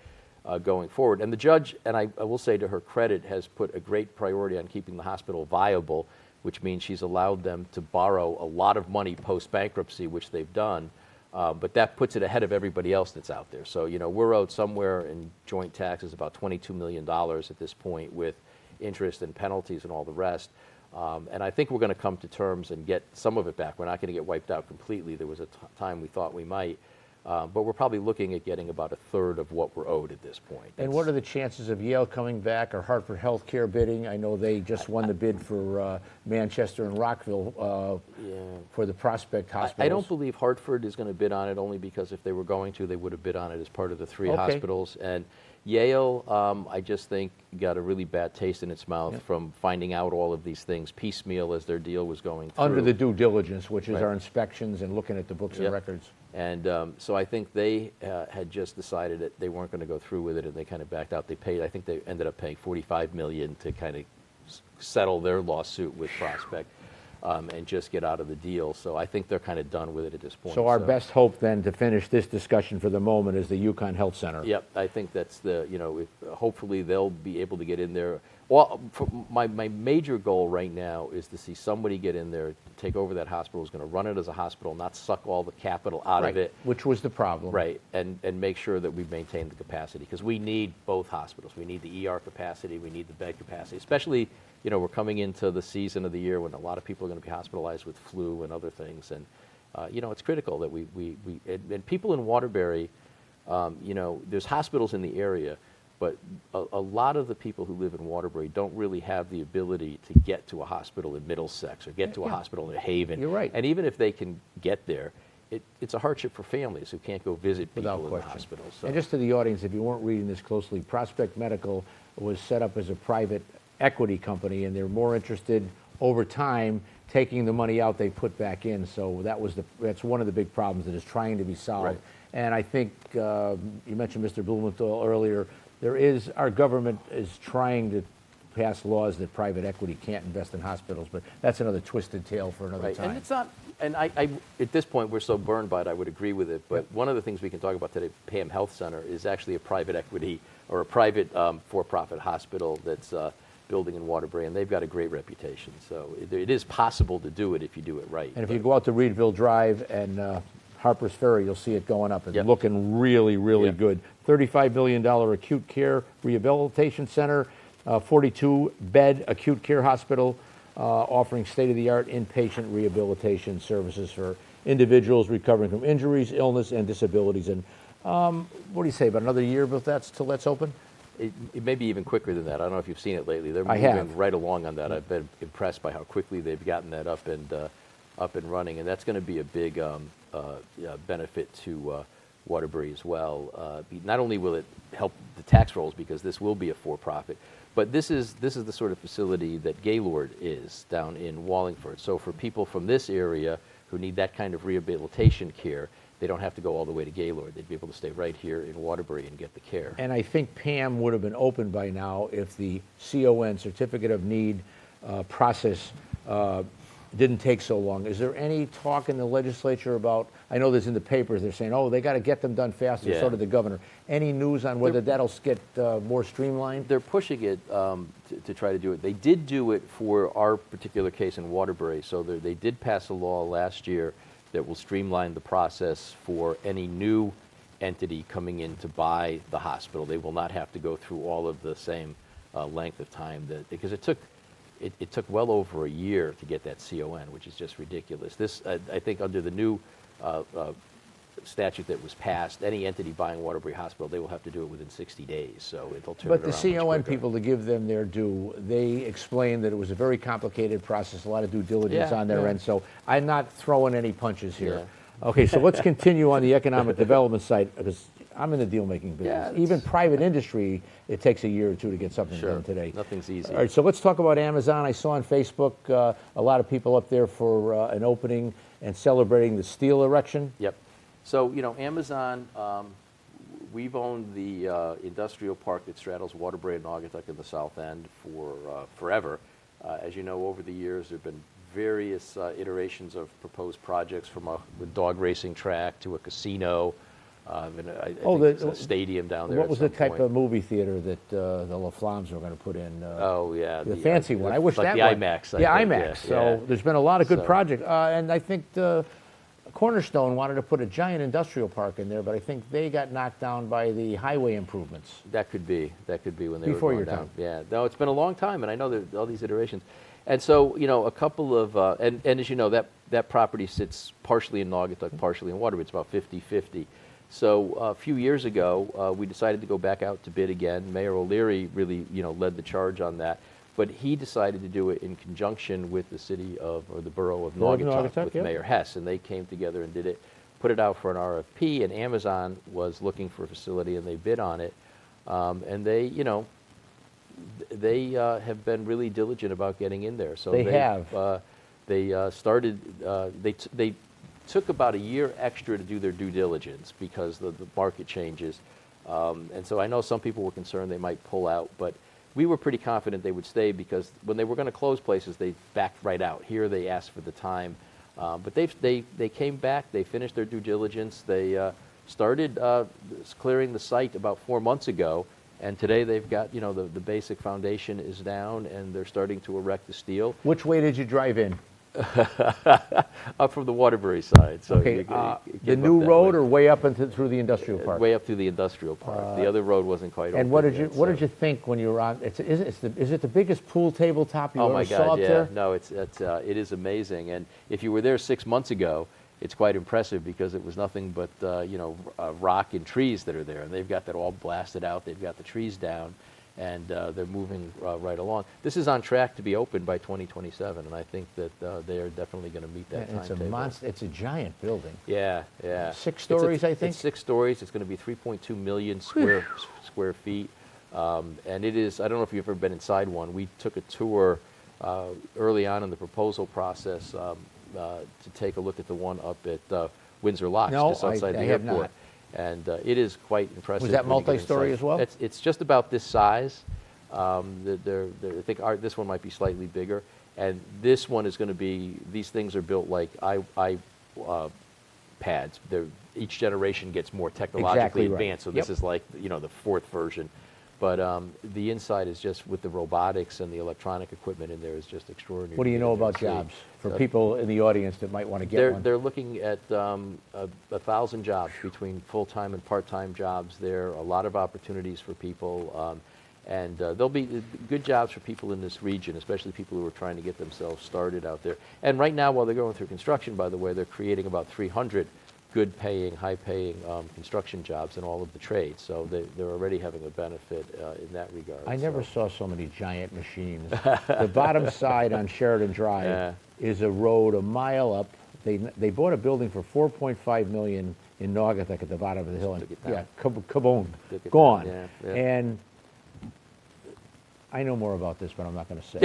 Speaker 2: going forward. And the judge, and I will say to her credit, has put a great priority on keeping the hospital viable, which means she's allowed them to borrow a lot of money post-bankruptcy, which they've done. But that puts it ahead of everybody else that's out there. So, we're owed somewhere in joint taxes about $22 million at this point with interest and penalties and all the rest. And I think we're going to come to terms and get some of it back. We're not going to get wiped out completely. There was a time we thought we might. But we're probably looking at getting about a third of what we're owed at this point.
Speaker 1: And what are the chances of Yale coming back or Hartford Healthcare bidding? I know they just won the bid for Manchester and Rockville for the Prospect hospitals.
Speaker 2: I don't believe Hartford is going to bid on it, only because if they were going to, they would have bid on it as part of the three hospitals. And Yale, I just think, got a really bad taste in its mouth from finding out all of these things piecemeal as their deal was going through.
Speaker 1: Under the due diligence, which is our inspections and looking at the books and records.
Speaker 2: And so I think they had just decided that they weren't going to go through with it, and they kind of backed out. I think they ended up paying $45 million to kind of settle their lawsuit with Prospect. And just get out of the deal. So I think they're kind of done with it at this point.
Speaker 1: So our best hope then to finish this discussion for the moment is the Yukon Health Center.
Speaker 2: Yep, I think that's hopefully they'll be able to get in there. Well, my major goal right now is to see somebody get in there, take over that hospital, who's going to run it as a hospital, not suck all the capital out of it.
Speaker 1: Which was the problem.
Speaker 2: Right, and make sure that we maintain the capacity, because we need both hospitals. We need the ER capacity, we need the bed capacity, especially, we're coming into the season of the year when a lot of people are going to be hospitalized with flu and other things. And, it's critical that and people in Waterbury, there's hospitals in the area, but a lot of the people who live in Waterbury don't really have the ability to get to a hospital in Middlesex or get to a hospital in Haven.
Speaker 1: You're right.
Speaker 2: And even if they can get there, it's a hardship for families who can't go visit people
Speaker 1: Without
Speaker 2: in
Speaker 1: question.
Speaker 2: the hospitals. So.
Speaker 1: And just to the audience, if you weren't reading this closely, Prospect Medical was set up as a private equity company, and they're more interested over time taking the money out they put back in. So that's one of the big problems that is trying to be solved.
Speaker 2: Right.
Speaker 1: And I think you mentioned Mr. Blumenthal earlier. Our government is trying to pass laws that private equity can't invest in hospitals, but that's another twisted tale for another time.
Speaker 2: And it's not. And I at this point, we're so burned by it, I would agree with it. But one of the things we can talk about today, PAM Health Center, is actually a private equity or a private for-profit hospital that's building in Waterbury, and they've got a great reputation. So it is possible to do it if you do it right.
Speaker 1: And if you go out to Reedville Drive and Harper's Ferry, you'll see it going up and looking really, really good. $35 million acute care rehabilitation center, 42-bed acute care hospital, offering state-of-the-art inpatient rehabilitation services for individuals recovering from injuries, illness, and disabilities. And what do you say, about another year till that's open?
Speaker 2: It may be even quicker than that. I don't know if you've seen it lately. They're moving right along on that. I've been impressed by how quickly they've gotten that up and running, and that's going to be a big benefit to Waterbury as well. Not only will it help the tax rolls, because this will be a for-profit, but this is the sort of facility that Gaylord is down in Wallingford. So for people from this area who need that kind of rehabilitation care, they don't have to go all the way to Gaylord. They'd be able to stay right here in Waterbury and get the care.
Speaker 1: And I think PAM would have been open by now if the CON, Certificate of Need, process didn't take so long. Is there any talk in the legislature about, I know there's in the papers, they're saying, they got to get them done faster, so did the governor. Any news on whether that'll get more streamlined?
Speaker 2: They're pushing it to try to do it. They did do it for our particular case in Waterbury. So they did pass a law last year that will streamline the process for any new entity coming in to buy the hospital. They will not have to go through all of the same length of time, because it took well over a year to get that CON, which is just ridiculous. This, I think, under the new statute that was passed, any entity buying Waterbury Hospital, they will have to do it within 60 days. So it'll turn it around.
Speaker 1: But the CON people, to give them their due, they explained that it was a very complicated process, a lot of due diligence on their end. So I'm not throwing any punches here. Okay, so let's continue on the economic development side, because I'm in the deal-making business. Even private industry, it takes a year or two to get something done today.
Speaker 2: Nothing's easy.
Speaker 1: All right, so let's talk about Amazon. I saw on Facebook a lot of people up there for an opening and celebrating the steel erection.
Speaker 2: Yep. So, Amazon, we've owned the industrial park that straddles Waterbury and Naugatuck in the south end for forever. As you know, over the years, there have been various iterations of proposed projects, from a dog racing track to a casino, and I think there's a stadium down there.
Speaker 1: What was the type of movie theater that the La Flammes were going to put in? The fancy one. I wish
Speaker 2: like
Speaker 1: that
Speaker 2: the IMAX.
Speaker 1: Yeah, IMAX. So there's been a lot of good projects, and I think Cornerstone wanted to put a giant industrial park in there, but I think they got knocked down by the highway improvements.
Speaker 2: That could be when they
Speaker 1: Before
Speaker 2: were
Speaker 1: your
Speaker 2: going
Speaker 1: time.
Speaker 2: down. Yeah. No, it's been a long time, and I know there are all these iterations. And so, a couple of, and as you know, that property sits partially in Naugatuck, partially in Waterbury. It's about 50-50. So a few years ago, we decided to go back out to bid again. Mayor O'Leary really, led the charge on that. But he decided to do it in conjunction with the city of, or the borough of Naugatuck, with Mayor Hess. And they came together and did it, put it out for an RFP, and Amazon was looking for a facility, and they bid on it. And they, they have been really diligent about getting in there. So
Speaker 1: They have.
Speaker 2: They started. They took about a year extra to do their due diligence because the market changes. And so I know some people were concerned they might pull out, but we were pretty confident they would stay because when they were going to close places, they backed right out. Here they asked for the time, but they came back. They finished their due diligence. They started clearing the site about 4 months ago, and today they've got the basic foundation is down, and they're starting to erect the steel.
Speaker 1: Which way did you drive in?
Speaker 2: Up from the Waterbury side. So
Speaker 1: Okay, the new road or way up through the industrial park?
Speaker 2: Way up through the industrial park. The other road wasn't quite open.
Speaker 1: And what did
Speaker 2: yet,
Speaker 1: you think when you were on? Is it the biggest pool tabletop you
Speaker 2: Oh
Speaker 1: ever
Speaker 2: my
Speaker 1: saw
Speaker 2: God!
Speaker 1: up
Speaker 2: Yeah,
Speaker 1: there?
Speaker 2: no, it is amazing. And if you were there 6 months ago, it's quite impressive because it was nothing but rock and trees that are there, and they've got that all blasted out. They've got the trees down, and they're moving right along. This is on track to be open by 2027, and I think that they are definitely going to meet that
Speaker 1: It's a
Speaker 2: timetable.
Speaker 1: monster. It's a giant building.
Speaker 2: Yeah, yeah.
Speaker 1: 6 stories, I think?
Speaker 2: It's 6 stories. It's going to be 3.2 million square feet. And it is, I don't know if you've ever been inside one. We took a tour early on in the proposal process to take a look at the one up at Windsor Locks,
Speaker 1: No,
Speaker 2: just outside
Speaker 1: I
Speaker 2: the
Speaker 1: have
Speaker 2: airport.
Speaker 1: not.
Speaker 2: And it is quite impressive.
Speaker 1: Was that
Speaker 2: when you get
Speaker 1: multi-story
Speaker 2: inside.
Speaker 1: as well?
Speaker 2: It's just about this size. I think this one might be slightly bigger. And this one is going to be, these things are built like pads. Each generation gets more technologically
Speaker 1: Exactly right.
Speaker 2: advanced. So this
Speaker 1: Yep.
Speaker 2: is like, the 4th version. But the inside is just with the robotics and the electronic equipment in there is just extraordinary.
Speaker 1: What do you know
Speaker 2: to get in
Speaker 1: about
Speaker 2: there and
Speaker 1: jobs
Speaker 2: see.
Speaker 1: for people in the audience that might want to get one?
Speaker 2: They're looking at 1,000 jobs between full-time and part-time jobs there. A lot of opportunities for people. And there'll be good jobs for people in this region, especially people who are trying to get themselves started out there. And right now, while they're going through construction, by the way, they're creating about 300 good-paying, high-paying construction jobs in all of the trades. So they're already having a benefit in that regard.
Speaker 1: I never saw so many giant machines. The bottom side on Sheridan Drive
Speaker 2: Yeah.
Speaker 1: is a road a mile up. They bought a building for $4.5 million in Naugatuck at the bottom of the hill. And,
Speaker 2: Took it down.
Speaker 1: yeah, kaboom,
Speaker 2: Took it
Speaker 1: gone.
Speaker 2: down, yeah.
Speaker 1: And I know more about this, but I'm not going to say.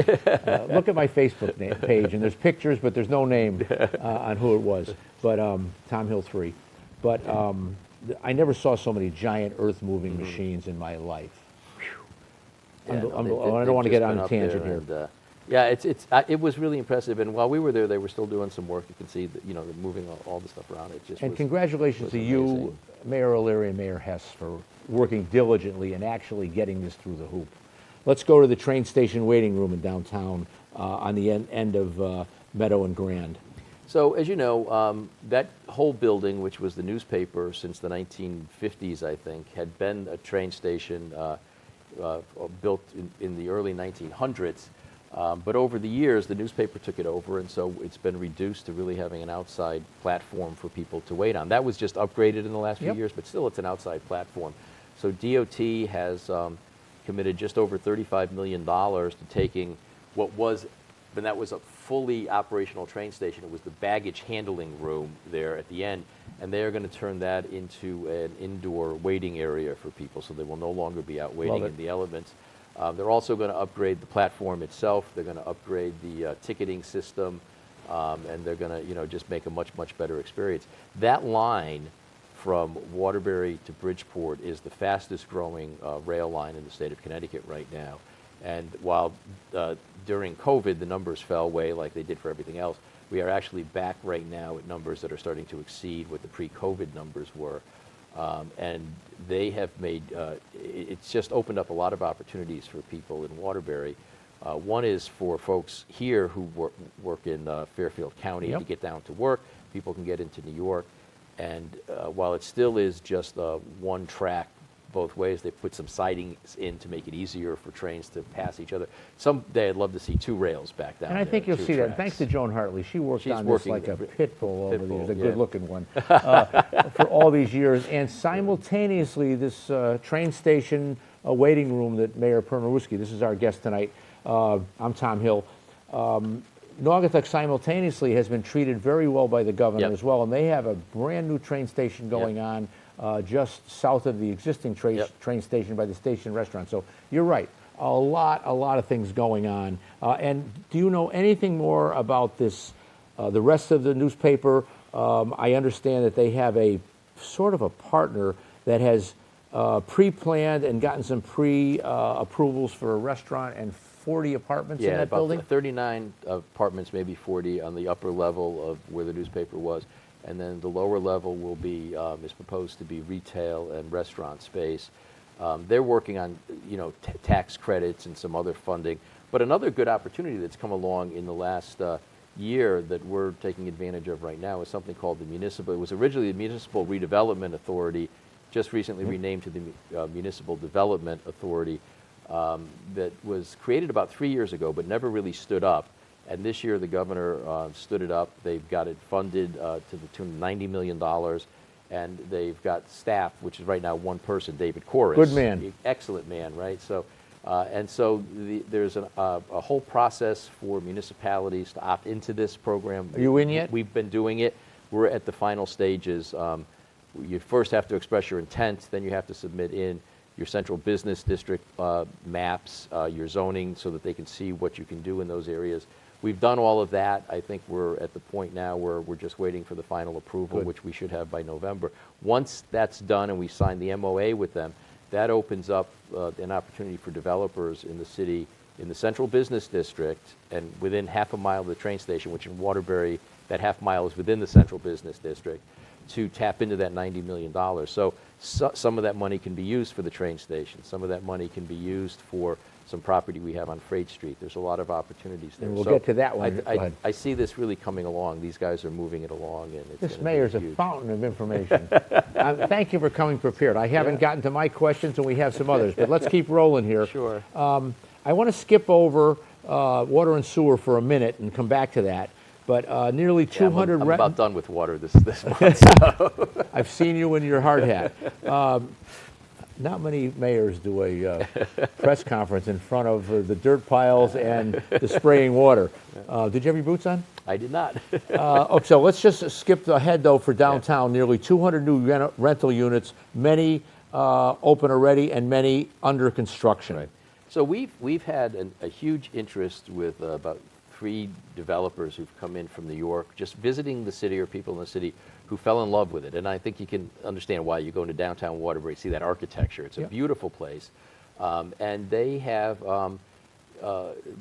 Speaker 1: Look at my Facebook page, and there's pictures, but there's no name on who it was. But Tom Hill 3. But I never saw so many giant earth-moving machines in my life.
Speaker 2: Yeah, no,
Speaker 1: I
Speaker 2: they've
Speaker 1: don't want to
Speaker 2: just
Speaker 1: get on
Speaker 2: been
Speaker 1: a
Speaker 2: up
Speaker 1: tangent
Speaker 2: there
Speaker 1: here.
Speaker 2: and, it was really impressive. And while we were there, they were still doing some work. You can see that, they're moving all the stuff around. It just
Speaker 1: And
Speaker 2: was,
Speaker 1: congratulations
Speaker 2: was
Speaker 1: to you,
Speaker 2: amazing.
Speaker 1: Mayor O'Leary and Mayor Hess, for working diligently and actually getting this through the hoop. Let's go to the train station waiting room in downtown on the end of Meadow and Grand.
Speaker 2: So, as you know, that whole building, which was the newspaper since the 1950s, I think, had been a train station built in the early 1900s. But over the years, the newspaper took it over, and so it's been reduced to really having an outside platform for people to wait on. That was just upgraded in the last few
Speaker 1: Yep.
Speaker 2: years, but still it's an outside platform. So DOT has committed just over $35 million to taking what was, and that was a fully operational train station. It was the baggage handling room there at the end, and they are going to turn that into an indoor waiting area for people, so they will no longer be out waiting
Speaker 1: Love it.
Speaker 2: in the elements. They're also going to upgrade the platform itself. They're going to upgrade the ticketing system, and they're going to, just make a much, much better experience. That line from Waterbury to Bridgeport is the fastest growing rail line in the state of Connecticut right now. And while during COVID the numbers fell way like they did for everything else, we are actually back right now at numbers that are starting to exceed what the pre-COVID numbers were. And they have made, it's just opened up a lot of opportunities for people in Waterbury. One is for folks here who work in Fairfield County
Speaker 1: Yep.
Speaker 2: to get down to work. People can get into New York. And while it still is just a one-track both ways. They put some siding in to make it easier for trains to pass each other. Someday I'd love to see 2 rails back down
Speaker 1: And
Speaker 2: there.
Speaker 1: I think you'll
Speaker 2: 2
Speaker 1: see that.
Speaker 2: tracks.
Speaker 1: Thanks to Joan Hartley. She worked
Speaker 2: She's
Speaker 1: on this
Speaker 2: working
Speaker 1: like a
Speaker 2: the-
Speaker 1: pit bull over the years, a
Speaker 2: yeah.
Speaker 1: good-looking one, for all these years. And simultaneously, this train station waiting room that Mayor Pernerwski, this is our guest tonight. I'm Tom Hill. Naugatuck simultaneously has been treated very well by the governor
Speaker 2: Yep.
Speaker 1: as well, and they have a brand new train station going on just south of the existing train station by the station restaurant. So you're right, a lot of things going on. And do you know anything more about this, the rest of the newspaper? I understand that they have a sort of a partner that has pre-planned and gotten some pre-approvals for a restaurant and 40 apartments in that
Speaker 2: about
Speaker 1: building?
Speaker 2: 39 apartments, maybe 40 on the upper level of where the newspaper was. And then the lower level will be, is proposed to be retail and restaurant space. They're working on, tax credits and some other funding. But another good opportunity that's come along in the last year that we're taking advantage of right now is something called the municipal. It was originally the Municipal Redevelopment Authority, just recently renamed to the Municipal Development Authority. That was created about 3 years ago, but never really stood up. And this year, the governor stood it up. They've got it funded to the tune of $90 million, and they've got staff, which is right now 1 person, David Corris.
Speaker 1: Good man.
Speaker 2: Excellent man, right? So, there's a whole process for municipalities to opt into this program.
Speaker 1: Are you in yet?
Speaker 2: We've been doing it. We're at the final stages. You first have to express your intent, then you have to submit in your central business district maps, your zoning, so that they can see what you can do in those areas. We've done all of that. I think we're at the point now where we're just waiting for the final approval, which we should have by November. Once that's done and we sign the MOA with them, that opens up an opportunity for developers in the city, in the central business district, and within half a mile of the train station, which in Waterbury, that half mile is within the central business district, to tap into that $90 million. So some of that money can be used for the train station. Some of that money can be used for some property we have on Freight Street. There's a lot of opportunities there.
Speaker 1: And we'll get to that one. Go ahead.
Speaker 2: I see this really coming along. These guys are moving it along. And it's
Speaker 1: This mayor's a
Speaker 2: huge.
Speaker 1: fountain of information. Thank you for coming prepared. I haven't gotten to my questions, and we have some others, but let's keep rolling here.
Speaker 2: Sure.
Speaker 1: I want to skip over water and sewer for a minute and come back to that. But nearly 200...
Speaker 2: I'm about done with water this month. So.
Speaker 1: I've seen you in your hard hat. Not many mayors do a press conference in front of the dirt piles and the spraying water. Did you have your boots on?
Speaker 2: I did not.
Speaker 1: Okay, so let's just skip ahead, though, for downtown. Nearly 200 new rental units, many open already and many under construction.
Speaker 2: Right. So we've had a huge interest with about 3 developers who've come in from New York, just visiting the city or people in the city who fell in love with it. And I think you can understand why. You go into downtown Waterbury, see that architecture. It's a beautiful place. And they have,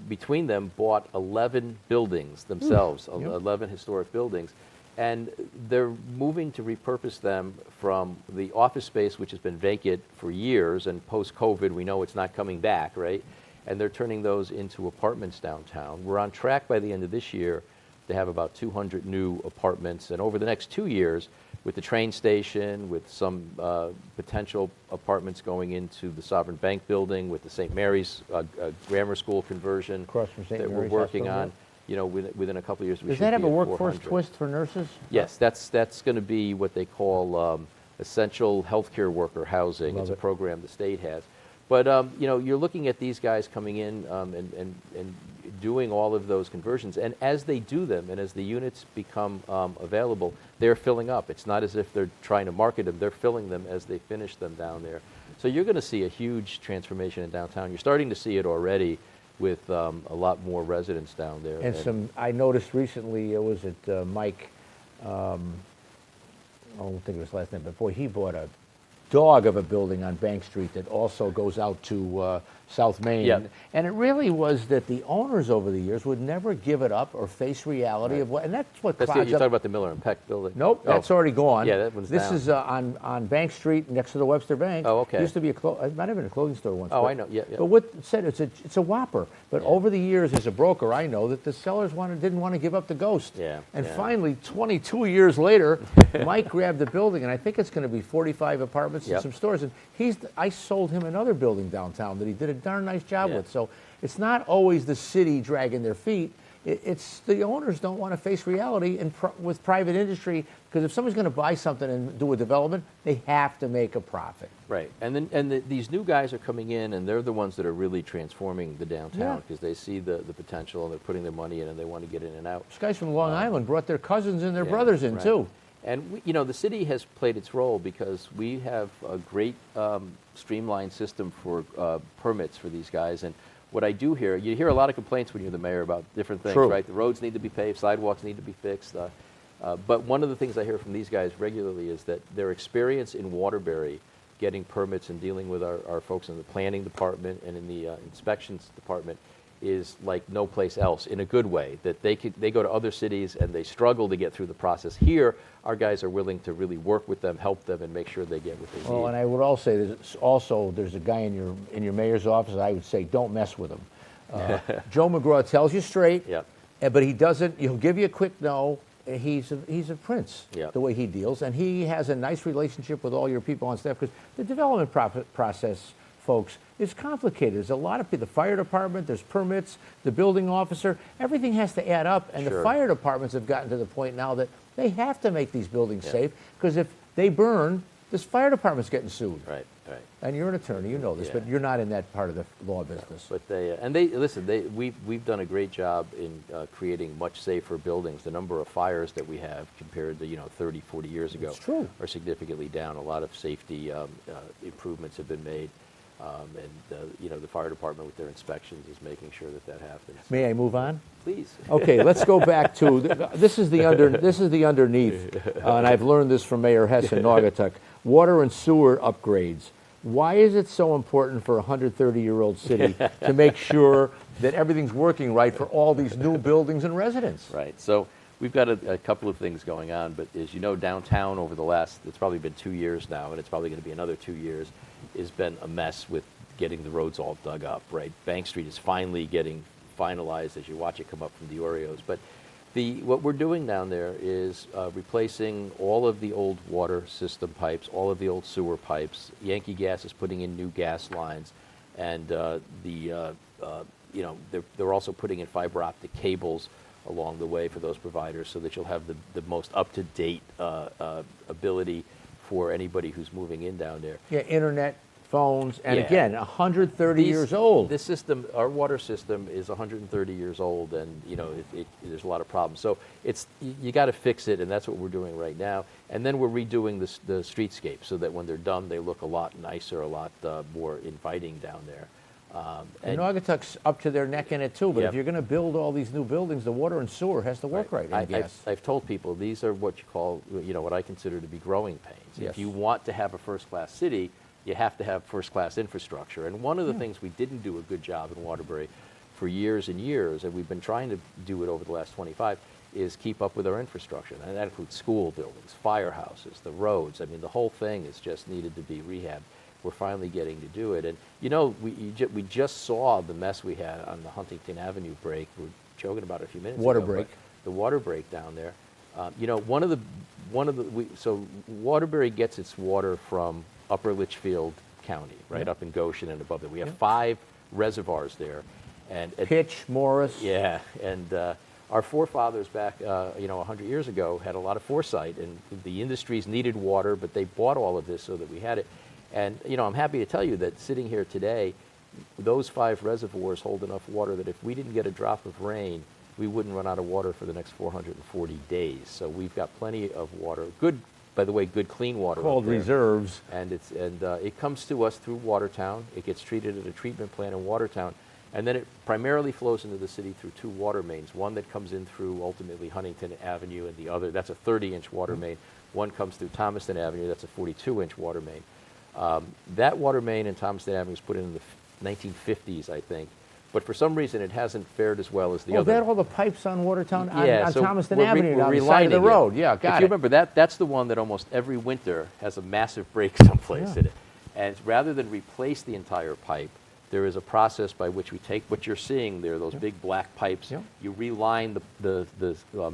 Speaker 2: between them, bought 11 buildings themselves, 11 historic buildings. And they're moving to repurpose them from the office space, which has been vacant for years, and post-COVID, we know it's not coming back, right? And they're turning those into apartments downtown. We're on track by the end of this year to have about 200 new apartments. And over the next 2 years, with the train station, with some potential apartments going into the Sovereign Bank building, with the St. Mary's Grammar School conversion
Speaker 1: Across from St.
Speaker 2: that
Speaker 1: Mary's
Speaker 2: we're working
Speaker 1: Hospital,
Speaker 2: on, within a couple of years, we
Speaker 1: Does
Speaker 2: should
Speaker 1: that have
Speaker 2: be
Speaker 1: a
Speaker 2: at
Speaker 1: workforce
Speaker 2: 400.
Speaker 1: twist for nurses?
Speaker 2: Yes, that's going to be what they call essential healthcare worker housing. It's a program the state has. But you're looking at these guys coming in and doing all of those conversions, and as they do them, and as the units become available, they're filling up. It's not as if they're trying to market them; they're filling them as they finish them down there. So you're going to see a huge transformation in downtown. You're starting to see it already with a lot more residents down there.
Speaker 1: And I noticed recently, it was at Mike, I don't think it was last name, but boy, he bought a dog of a building on Bank Street that also goes out to South Main.
Speaker 2: Yeah.
Speaker 1: And it really was that the owners over the years would never give it up or face reality of what, and that's what
Speaker 2: You're
Speaker 1: clogs
Speaker 2: talking
Speaker 1: up.
Speaker 2: about the Miller and Peck building?
Speaker 1: Nope, that's already gone.
Speaker 2: Yeah, that one's
Speaker 1: This
Speaker 2: down.
Speaker 1: is on Bank Street next to the Webster Bank.
Speaker 2: Oh, okay.
Speaker 1: It used to be it might have been a clothing store once.
Speaker 2: Oh,
Speaker 1: but-
Speaker 2: I know, yeah.
Speaker 1: But what it said, it's a whopper. But over the years, as a broker, I know that the sellers didn't want to give up the ghost.
Speaker 2: Yeah,
Speaker 1: And finally, 22 years later, Mike grabbed the building, and I think it's going to be 45 apartments restaurants and
Speaker 2: Yep.
Speaker 1: some stores, and I sold him another building downtown that he did a darn nice job
Speaker 2: Yeah.
Speaker 1: with. So it's not always the city dragging their feet. It's the owners don't want to face reality with private industry, because if somebody's going to buy something and do a development, they have to make a profit.
Speaker 2: Right, these new guys are coming in, and they're the ones that are really transforming the downtown
Speaker 1: Yeah.
Speaker 2: because they see the potential, and they're putting their money in, and they want to get in and out.
Speaker 1: These guys from Long Island brought their cousins and their
Speaker 2: Yeah,
Speaker 1: brothers in
Speaker 2: right.
Speaker 1: too.
Speaker 2: And the city has played its role because we have a great streamlined system for permits for these guys. And what I do hear, you hear a lot of complaints when you're the mayor about different things,
Speaker 1: True.
Speaker 2: right? The roads need to be paved, sidewalks need to be fixed. But one of the things I hear from these guys regularly is that their experience in Waterbury getting permits and dealing with our folks in the planning department and in the inspections department is like no place else, in a good way, that they go to other cities and they struggle to get through the process. Here, our guys are willing to really work with them, help them, and make sure they get what they
Speaker 1: Well,
Speaker 2: need.
Speaker 1: and I would also say there's a guy in your mayor's office. I would say don't mess with him. Joe McGraw tells you straight,
Speaker 2: Yep.
Speaker 1: but he doesn't. He'll give you a quick no. He's a prince,
Speaker 2: Yep.
Speaker 1: the way he deals, and he has a nice relationship with all your people on staff, because the development process, folks, is complicated. There's a lot of people. The fire department, there's permits, the building officer, everything has to add up, and
Speaker 2: Sure.
Speaker 1: the fire departments have gotten to the point now that they have to make these buildings
Speaker 2: Yeah.
Speaker 1: safe, because if they burn, this fire department's getting sued.
Speaker 2: Right, right.
Speaker 1: And you're an attorney, you know this,
Speaker 2: Yeah.
Speaker 1: but you're not in that part of the law business.
Speaker 2: But we've done a great job in creating much safer buildings. The number of fires that we have compared to 30, 40 years ago
Speaker 1: It's true.
Speaker 2: are significantly down. A lot of safety improvements have been made, the fire department with their inspections is making sure that happens.
Speaker 1: May I move on?
Speaker 2: Please.
Speaker 1: Okay, let's go back to this is the underneath, and I've learned this from Mayor Hess in Naugatuck. Water and sewer upgrades. Why is it so important for a 130-year-old city to make sure that everything's working right for all these new buildings and residents?
Speaker 2: Right. So we've got a couple of things going on, but as you know, downtown over the last, it's probably been 2 years now, and it's probably going to be another 2 years, has been a mess with getting the roads all dug up, right? Bank Street is finally getting finalized as you watch it come up from the Oreos. But what we're doing down there is replacing all of the old water system pipes, all of the old sewer pipes. Yankee Gas is putting in new gas lines, and they're also putting in fiber optic cables along the way for those providers, so that you'll have the most up-to-date ability for anybody who's moving in down there.
Speaker 1: Yeah, internet, phones, and
Speaker 2: Yeah.
Speaker 1: again, 130 years old.
Speaker 2: This system, our water system, is 130 years old, and there's a lot of problems. So you got to fix it, and that's what we're doing right now. And then we're redoing the streetscape so that when they're done, they look a lot nicer, a lot more inviting down there.
Speaker 1: And Naugatuck's up to their neck in it too, but
Speaker 2: Yep.
Speaker 1: if you're going to build all these new buildings, the water and sewer has to work right, and gas.
Speaker 2: I've told people these are what you call, what I consider to be growing pains.
Speaker 1: Yes.
Speaker 2: If you want to have a first-class city, you have to have first-class infrastructure. And one of the things we didn't do a good job in Waterbury for years and years, and we've been trying to do it over the last 25, is keep up with our infrastructure. And that includes school buildings, firehouses, the roads. I mean, the whole thing is just needed to be rehabbed. We're finally getting to do it. And, we just saw the mess we had on the Huntington Avenue break. We were joking about it a few minutes
Speaker 1: Water
Speaker 2: ago.
Speaker 1: break.
Speaker 2: But the water break down there. So Waterbury gets its water from Upper Litchfield County, right,
Speaker 1: Yeah.
Speaker 2: up in Goshen and above it. We have
Speaker 1: Yeah.
Speaker 2: 5 reservoirs there. And
Speaker 1: Pitch, Morris.
Speaker 2: yeah, and our forefathers back, 100 years ago had a lot of foresight, and the industries needed water, but they bought all of this so that we had it. And, I'm happy to tell you that sitting here today, those 5 reservoirs hold enough water that if we didn't get a drop of rain, we wouldn't run out of water for the next 440 days. So we've got plenty of water. Good, by the way, good clean water. up
Speaker 1: Called
Speaker 2: there.
Speaker 1: reserves.
Speaker 2: And it comes to us through Watertown. It gets treated at a treatment plant in Watertown, and then it primarily flows into the city through 2 water mains. One that comes in through ultimately Huntington Avenue, and the other, that's a 30-inch water main. One comes through Thomaston Avenue. That's a 42-inch water main. That water main in Thomaston Avenue was put in the 1950s, I think. But for some reason, it hasn't fared as well as the
Speaker 1: Oh,
Speaker 2: other.
Speaker 1: that all the pipes on Watertown,
Speaker 2: Yeah,
Speaker 1: on
Speaker 2: so
Speaker 1: Thomaston
Speaker 2: we're
Speaker 1: Avenue,
Speaker 2: we're
Speaker 1: on the side of the
Speaker 2: relining it.
Speaker 1: road. Yeah,
Speaker 2: If
Speaker 1: got
Speaker 2: you
Speaker 1: it.
Speaker 2: remember, that's the one that almost every winter has a massive break someplace
Speaker 1: Yeah.
Speaker 2: in it. And rather than replace the entire pipe, there is a process by which we take what you're seeing there, those big black pipes,
Speaker 1: Yeah.
Speaker 2: you reline the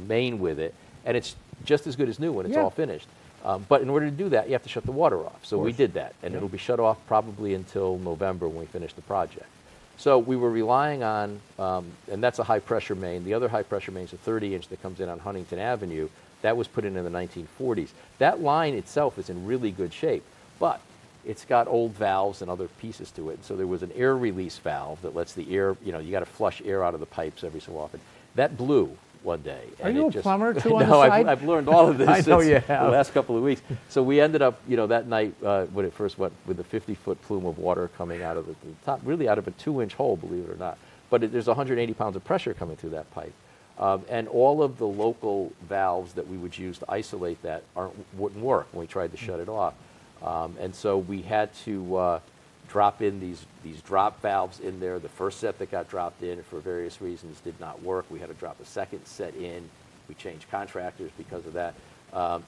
Speaker 2: main with it, and it's just as good as new when it's
Speaker 1: Yeah.
Speaker 2: all finished. But in order to do that, you have to shut the water off. So we
Speaker 1: course.
Speaker 2: did that, and
Speaker 1: Yeah.
Speaker 2: it'll be shut off probably until November when we finish the project. So we were relying on, and that's a high-pressure main. The other high-pressure main is a 30-inch that comes in on Huntington Avenue. That was put in the 1940s. That line itself is in really good shape, but it's got old valves and other pieces to it. So there was an air release valve that lets the air, you got to flush air out of the pipes every so often. That blew one day.
Speaker 1: Are
Speaker 2: and
Speaker 1: you
Speaker 2: it
Speaker 1: a plumber too on
Speaker 2: no,
Speaker 1: the side?
Speaker 2: I've learned all of this
Speaker 1: I know
Speaker 2: since
Speaker 1: you
Speaker 2: the
Speaker 1: have.
Speaker 2: last couple of weeks. So we ended up, that night when it first went with a 50-foot plume of water coming out of the top, really out of a 2-inch hole, believe it or not. But there's 180 pounds of pressure coming through that pipe. And all of the local valves that we would use to isolate that wouldn't work when we tried to shut it off. And so we had to drop in these drop valves in there. The first set that got dropped in for various reasons did not work. We had to drop a second set in. We changed contractors because of that.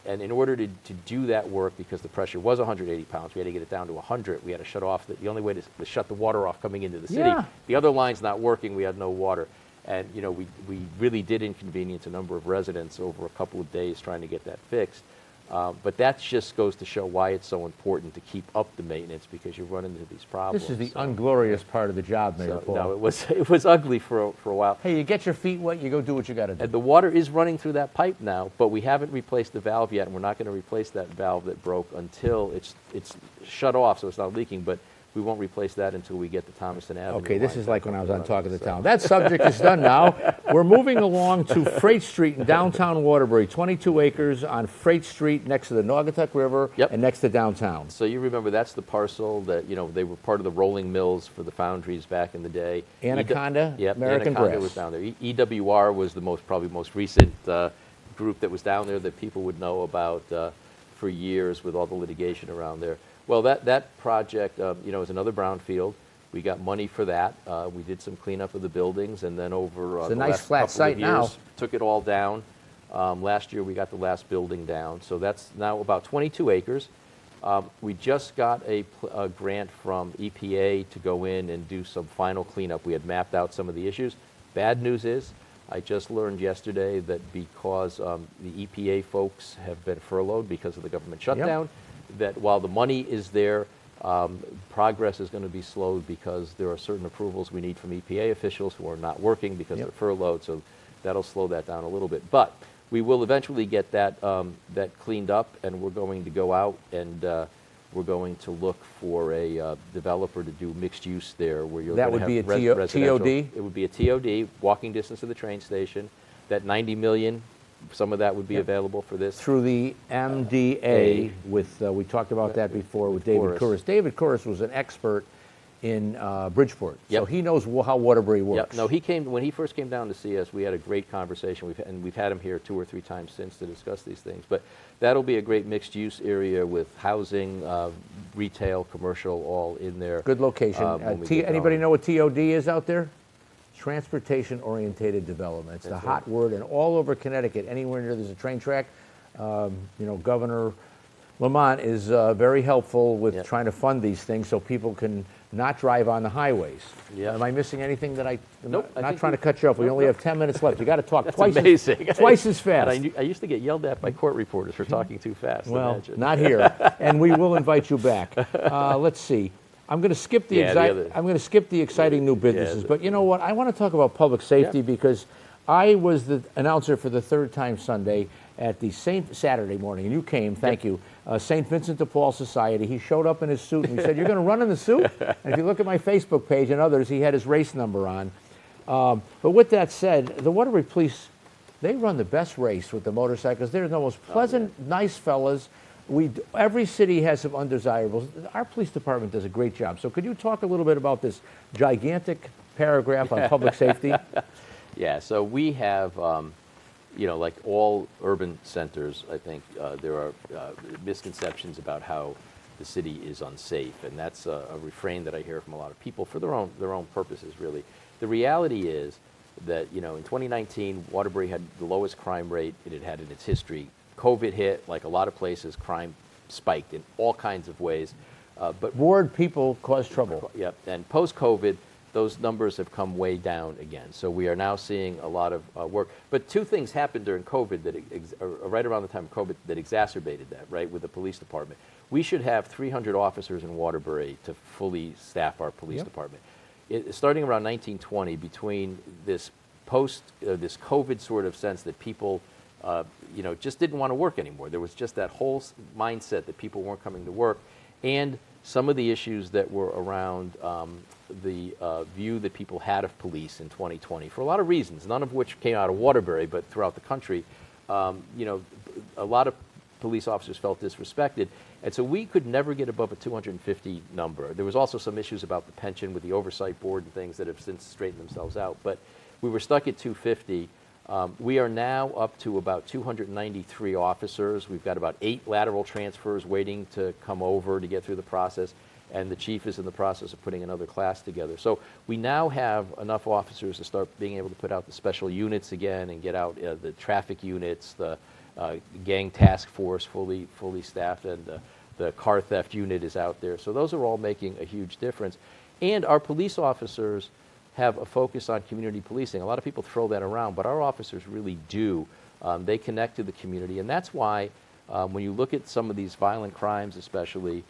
Speaker 2: And in order to do that work, because the pressure was 180 pounds, we had to get it down to 100. We had to shut off, the only way to shut the water off coming into the city.
Speaker 1: Yeah.
Speaker 2: The other line's not working, we had no water. And we really did inconvenience a number of residents over a couple of days trying to get that fixed. But that just goes to show why it's so important to keep up the maintenance, because you run into these problems.
Speaker 1: This is the
Speaker 2: So-
Speaker 1: unglorious part of the job, Mayor
Speaker 2: so,
Speaker 1: Paul.
Speaker 2: no, it was ugly for a while.
Speaker 1: Hey, you get your feet wet, you go do what you got to do.
Speaker 2: And the water is running through that pipe now, but we haven't replaced the valve yet, and we're not going to replace that valve that broke until it's shut off, so it's not leaking. But we won't replace that until we get the Thomaston Avenue.
Speaker 1: Okay, this
Speaker 2: line
Speaker 1: is like
Speaker 2: back
Speaker 1: when I
Speaker 2: up
Speaker 1: was
Speaker 2: and
Speaker 1: on Talk of
Speaker 2: running,
Speaker 1: the
Speaker 2: so-
Speaker 1: Town. That subject is done now. We're moving along to Freight Street in downtown Waterbury, 22 acres on Freight Street next to the Naugatuck River
Speaker 2: Yep.
Speaker 1: and next to downtown.
Speaker 2: So you remember that's the parcel that, they were part of the rolling mills for the foundries back in the day.
Speaker 1: Anaconda,
Speaker 2: Yep,
Speaker 1: American
Speaker 2: Anaconda
Speaker 1: Brass.
Speaker 2: was down there. EWR was the probably most recent group that was down there that people would know about for years with all the litigation around there. Well, that project, is another brownfield. We got money for that. We did some cleanup of the buildings, and then over
Speaker 1: It's a
Speaker 2: the
Speaker 1: nice
Speaker 2: last
Speaker 1: flat
Speaker 2: couple
Speaker 1: site
Speaker 2: of
Speaker 1: now.
Speaker 2: years, took it all down. Last year, we got the last building down. So that's now about 22 acres. We just got a grant from EPA to go in and do some final cleanup. We had mapped out some of the issues. Bad news is, I just learned yesterday that because the EPA folks have been furloughed because of the government shutdown, that while the money is there, progress is going to be slowed because there are certain approvals we need from EPA officials who are not working because
Speaker 1: Yep.
Speaker 2: they're furloughed. So that'll slow that down a little bit. But we will eventually get that cleaned up, and we're going to go out and we're going to look for a developer to do mixed use there, where you're
Speaker 1: That
Speaker 2: going to
Speaker 1: would be
Speaker 2: have
Speaker 1: a TO
Speaker 2: residential.
Speaker 1: TOD?
Speaker 2: It would be a TOD, walking distance to the train station. That 90 million, some of that would be available for this.
Speaker 1: Through the MDA with, we talked about that before with David
Speaker 2: Kouros.
Speaker 1: Kouros. David Kouros was an expert in Bridgeport, so
Speaker 2: Yep.
Speaker 1: he knows how Waterbury
Speaker 2: Yep.
Speaker 1: works.
Speaker 2: No, when he first came down to see us, we had a great conversation. We've had him here 2 or 3 times since to discuss these things. But that'll be a great mixed-use area with housing, retail, commercial, all in there.
Speaker 1: Good location.
Speaker 2: when we get
Speaker 1: Anybody
Speaker 2: going.
Speaker 1: know what TOD is out there? Transportation-orientated development. It's the
Speaker 2: That's
Speaker 1: hot word, and all over Connecticut, anywhere near there's a train track, Governor Lamont is very helpful with
Speaker 2: Yep.
Speaker 1: trying to fund these things so people can not drive on the highways.
Speaker 2: Yep.
Speaker 1: Am I missing anything that
Speaker 2: Nope, I
Speaker 1: not
Speaker 2: think
Speaker 1: trying to
Speaker 2: you-
Speaker 1: cut you off. We
Speaker 2: nope,
Speaker 1: only
Speaker 2: nope.
Speaker 1: have 10 minutes left. You got to talk
Speaker 2: That's
Speaker 1: twice
Speaker 2: amazing.
Speaker 1: twice as
Speaker 2: And
Speaker 1: fast.
Speaker 2: I used to get yelled at by court reporters for talking too fast.
Speaker 1: Well,
Speaker 2: imagine.
Speaker 1: not here, and we will invite you back. Let's see. I'm going to skip the
Speaker 2: Yeah, the other-
Speaker 1: I'm going to skip the exciting new businesses,
Speaker 2: the-
Speaker 1: but you know what? I want to talk about public safety because I was the announcer for the third time Sunday at the Saturday morning, and you came. Thank you, St. Vincent de Paul Society. He showed up in his suit and he said, "You're going to run in the suit?" And if you look at my Facebook page and others, he had his race number on. But with that said, the Waterbury Police, they run the best race with the motorcycles. They're the most pleasant, nice fellas. Every city has some undesirables. Our police department does a great job. So could you talk a little bit about this gigantic paragraph on public safety?
Speaker 2: Yeah, so we have, like all urban centers, I think there are misconceptions about how the city is unsafe, and that's a refrain that I hear from a lot of people for their own purposes, really. The reality is that, in 2019, Waterbury had the lowest crime rate it had had in its history. COVID hit, like a lot of places, crime spiked in all kinds of ways. But
Speaker 1: Bored people cause trouble.
Speaker 2: Yep. And post-COVID, those numbers have come way down again. So we are now seeing a lot of work. But two things happened during COVID right around the time of COVID that exacerbated that, right, with the police department. We should have 300 officers in Waterbury to fully staff our police department. Starting around 1920, between this this COVID sort of sense that people, just didn't want to work anymore. There was just that whole mindset that people weren't coming to work, and some of the issues that were around the view that people had of police in 2020 for a lot of reasons, none of which came out of Waterbury, but throughout the country. A lot of police officers felt disrespected, and so we could never get above a 250 number. There was also some issues about the pension with the oversight board and things that have since straightened themselves out, but we were stuck at 250. We are now up to about 293 officers. We've got about 8 lateral transfers waiting to come over to get through the process, and the chief is in the process of putting another class together. So we now have enough officers to start being able to put out the special units again and get out the traffic units, the gang task force fully staffed, and the car theft unit is out there. So those are all making a huge difference. And our police officers have a focus on community policing. A lot of people throw that around, but our officers really do. They connect to the community, and that's why when you look at some of these violent crimes especially,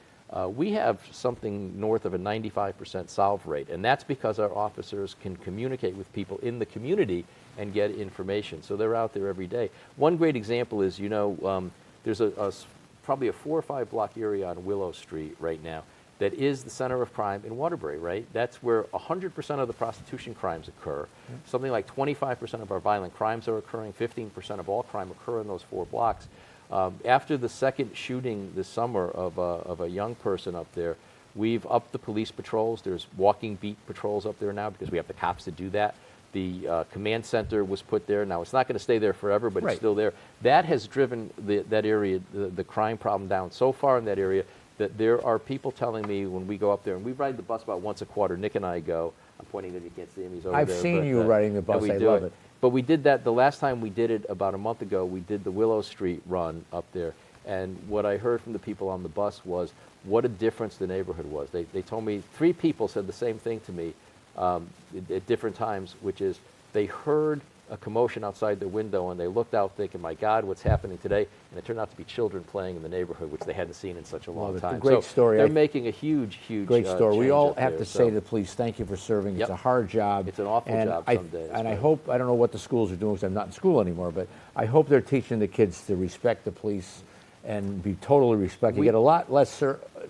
Speaker 2: we have something north of a 95% solve rate, and that's because our officers can communicate with people in the community and get information. So they're out there every day. One great example is, there's probably a 4 or 5 block area on Willow Street right now that is the center of crime in Waterbury, right? That's where 100% of the prostitution crimes occur. Something like 25% of our violent crimes are occurring, 15% of all crime occur in those 4 blocks. After the second shooting this summer of a young person up there, we've upped the police patrols. There's walking beat patrols up there now because we have the cops to do that. The command center was put there. Now, it's not going to stay there forever, but it's still there. That has driven that area, the crime problem down so far in that area that there are people telling me when we go up there, and we ride the bus about once a quarter. Nick and I go. I'm pointing that you can't see him. He's over
Speaker 1: I've
Speaker 2: there.
Speaker 1: I've seen you riding the bus. I love it.
Speaker 2: But we did that the last time we did it about a month ago. We did the Willow Street run up there. And what I heard from the people on the bus was what a difference the neighborhood was. They told me 3 people said the same thing to me at different times, which is they heard a commotion outside their window and they looked out thinking, my God, what's happening today? And it turned out to be children playing in the neighborhood, which they hadn't seen in such a long time.
Speaker 1: Great story.
Speaker 2: They're making a huge
Speaker 1: great story. We all have to say
Speaker 2: so.
Speaker 1: to the police, thank you for serving. It's a hard job.
Speaker 2: It's an awful job some days.
Speaker 1: And I hope, I don't know what the schools are doing because I'm not in school anymore, but I hope they're teaching the kids to respect the police and be totally respected. You get a lot less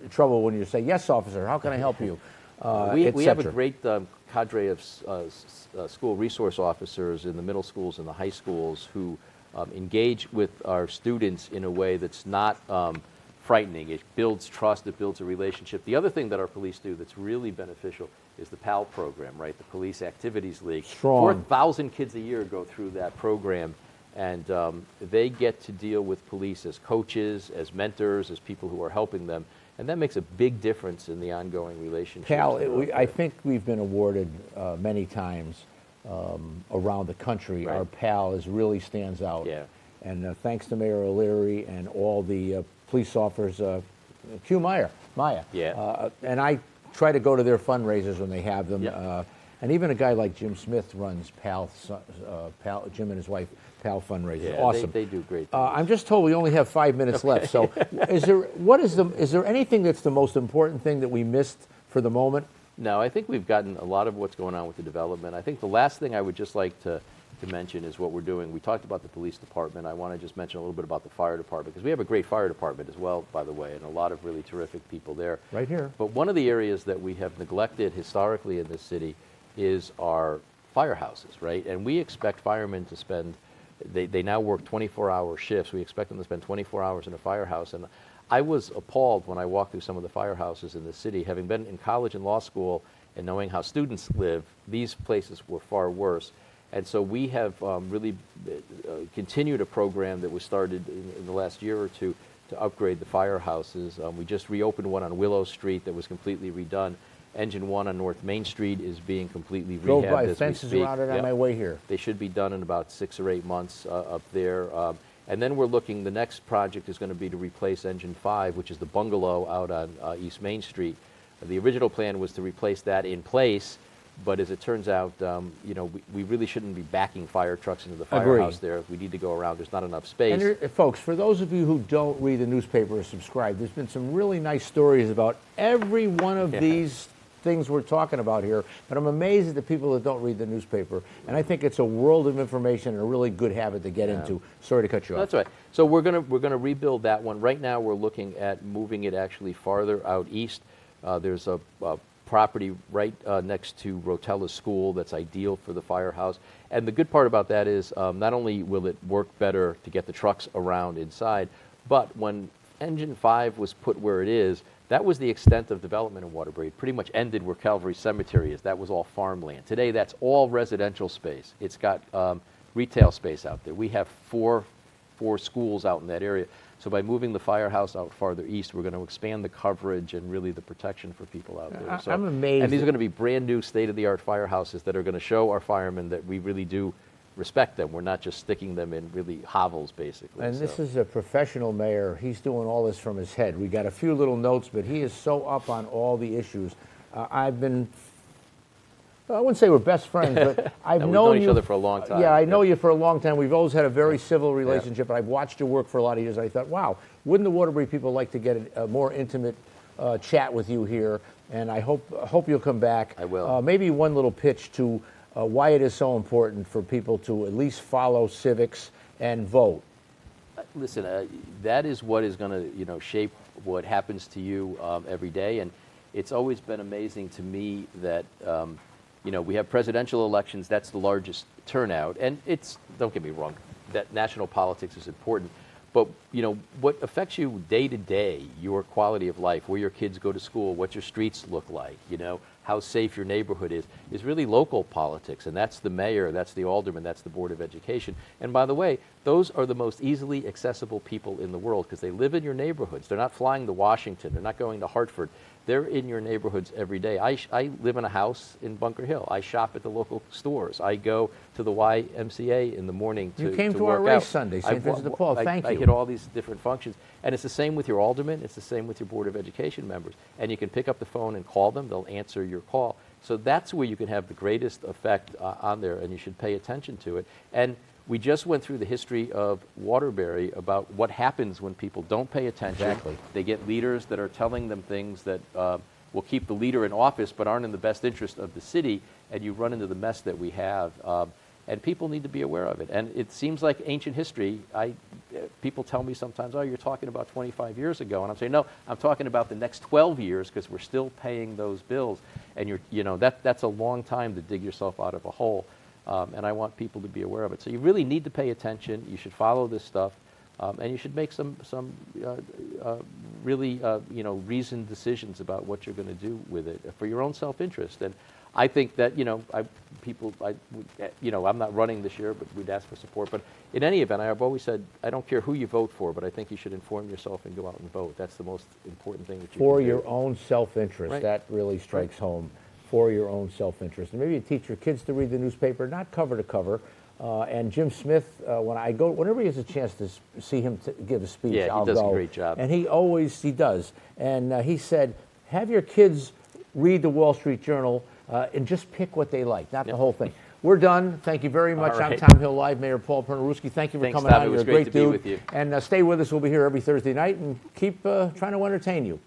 Speaker 1: trouble when you say, yes, officer, how can I help you?
Speaker 2: We have a great cadre of school resource officers in the middle schools and the high schools who engage with our students in a way that's not frightening. It builds trust, it builds a relationship. The other thing that our police do that's really beneficial is the PAL program, right? The Police Activities League.
Speaker 1: Strong.
Speaker 2: 4,000 kids a year go through that program, and they get to deal with police as coaches, as mentors, as people who are helping them. And that makes a big difference in the ongoing relationship.
Speaker 1: PAL, I think we've been awarded many times around the country.
Speaker 2: Right.
Speaker 1: Our PAL really stands out.
Speaker 2: Yeah.
Speaker 1: And thanks to Mayor O'Leary and all the police officers, Maya.
Speaker 2: Yeah.
Speaker 1: And I try to go to their fundraisers when they have them.
Speaker 2: Yeah.
Speaker 1: And even a guy like Jim Smith runs PAL, Jim and his wife, PAL fundraisers.
Speaker 2: Yeah,
Speaker 1: awesome.
Speaker 2: They do great things.
Speaker 1: I'm just told we only have 5 minutes left. So is there anything that's the most important thing that we missed for the moment?
Speaker 2: No, I think we've gotten a lot of what's going on with the development. I think the last thing I would just like to mention is what we're doing. We talked about the police department. I want to just mention a little bit about the fire department, because we have a great fire department as well, by the way, and a lot of really terrific people there.
Speaker 1: Right here.
Speaker 2: But one of the areas that we have neglected historically in this city is our firehouses, right? And we expect firemen to spend, they now work 24-hour shifts. We expect them to spend 24 hours in a firehouse. And I was appalled when I walked through some of the firehouses in the city. Having been in college and law school and knowing how students live, these places were far worse. And so we have really continued a program that was started in the last year or two to upgrade the firehouses. We just reopened one on Willow Street that was completely redone. Engine 1 on North Main Street is being completely rehabbed.
Speaker 1: Drove by
Speaker 2: as we
Speaker 1: fences
Speaker 2: speak.
Speaker 1: around it on my way here.
Speaker 2: They should be done in about 6 or 8 months up there. And then we're looking, the next project is going to be to replace Engine 5, which is the bungalow out on East Main Street. The original plan was to replace that in place But as it turns out, you know, we really shouldn't be backing fire trucks into the
Speaker 1: Agreed.
Speaker 2: firehouse there. We need to go around. There's not enough space.
Speaker 1: And folks, for those of you who don't read the newspaper or subscribe, there's been some really nice stories about every one of these things we're talking about here. But I'm amazed at the people that don't read the newspaper. And I think it's a world of information and a really good habit to get into. Sorry to cut you off.
Speaker 2: That's right. So we're gonna rebuild that one. Right now, we're looking at moving it actually farther out east. There's a property right next to Rotella School that's ideal for the firehouse. And the good part about that is not only will it work better to get the trucks around inside, but when Engine 5 was put where it is, that was the extent of development in Waterbury. It pretty much ended where Calvary Cemetery is. That was all farmland. Today, that's all residential space. It's got retail space out there. We have four schools out in that area. So by moving the firehouse out farther east, we're going to expand the coverage and really the protection for people out there. So,
Speaker 1: I'm amazed.
Speaker 2: And these are going to be brand new state-of-the-art firehouses that are going to show our firemen that we really do respect them. We're not just sticking them in really hovels, basically.
Speaker 1: And this is a professional mayor. He's doing all this from his head. We got a few little notes, but he is so up on all the issues. I've been, I wouldn't say we're best friends, but I've
Speaker 2: And we've
Speaker 1: known
Speaker 2: known each
Speaker 1: you.
Speaker 2: other for a long time.
Speaker 1: Yeah, I know you for a long time. We've always had a very civil relationship, and I've watched you work for a lot of years. I thought, wow, wouldn't the Waterbury people like to get a more intimate chat with you here? And I hope you'll come back.
Speaker 2: I will.
Speaker 1: Maybe one little pitch to why it is so important for people to at least follow civics and vote.
Speaker 2: Listen, that is what is going to, shape what happens to you every day. And it's always been amazing to me that, we have presidential elections. That's the largest turnout. And don't get me wrong, that national politics is important. But, what affects you day to day, your quality of life, where your kids go to school, what your streets look like, how safe your neighborhood is really local politics. And that's the mayor, that's the alderman, that's the Board of Education. And by the way, those are the most easily accessible people in the world because they live in your neighborhoods. They're not flying to Washington. They're not going to Hartford. They're in your neighborhoods every day. I live in a house in Bunker Hill. I shop at the local stores. I go to the YMCA in the morning to
Speaker 1: You came to
Speaker 2: work
Speaker 1: our race
Speaker 2: out.
Speaker 1: Sunday, St. Vincent de Paul. Thank
Speaker 2: I
Speaker 1: you.
Speaker 2: hit all these different functions. And it's the same with your alderman. It's the same with your Board of Education members. And you can pick up the phone and call them. They'll answer your call. So that's where you can have the greatest effect on there, and you should pay attention to it. And we just went through the history of Waterbury about what happens when people don't pay attention.
Speaker 1: Exactly.
Speaker 2: They get leaders that are telling them things that will keep the leader in office but aren't in the best interest of the city, and you run into the mess that we have. And people need to be aware of it. And it seems like ancient history. People tell me sometimes, oh, you're talking about 25 years ago. And I'm saying, no, I'm talking about the next 12 years because we're still paying those bills. And that's a long time to dig yourself out of a hole. And I want people to be aware of it. So you really need to pay attention. You should follow this stuff. And you should make some really reasoned decisions about what you're going to do with it for your own self-interest. And I think that I'm not running this year, but we'd ask for support. But in any event, I've always said I don't care who you vote for, but I think you should inform yourself and go out and vote. That's the most important thing that you
Speaker 1: For
Speaker 2: can do.
Speaker 1: your own self-interest.
Speaker 2: Right.
Speaker 1: That really strikes home. For your own self-interest. And maybe you teach your kids to read the newspaper, not cover to cover. And Jim Smith, whenever he has a chance to see him give a speech, I'll go.
Speaker 2: He does a great job.
Speaker 1: And he does. And he said, have your kids read the Wall Street Journal and just pick what they like, not the whole thing. We're done. Thank you very much.
Speaker 2: All right.
Speaker 1: I'm Tom Hill Live, Mayor Paul Pernaruski. Thank you for
Speaker 2: Thanks,
Speaker 1: coming
Speaker 2: Tom.
Speaker 1: on.
Speaker 2: It was
Speaker 1: You're a
Speaker 2: great
Speaker 1: great
Speaker 2: to be
Speaker 1: dude.
Speaker 2: with you.
Speaker 1: And stay with us. We'll be here every Thursday night and keep trying to entertain you.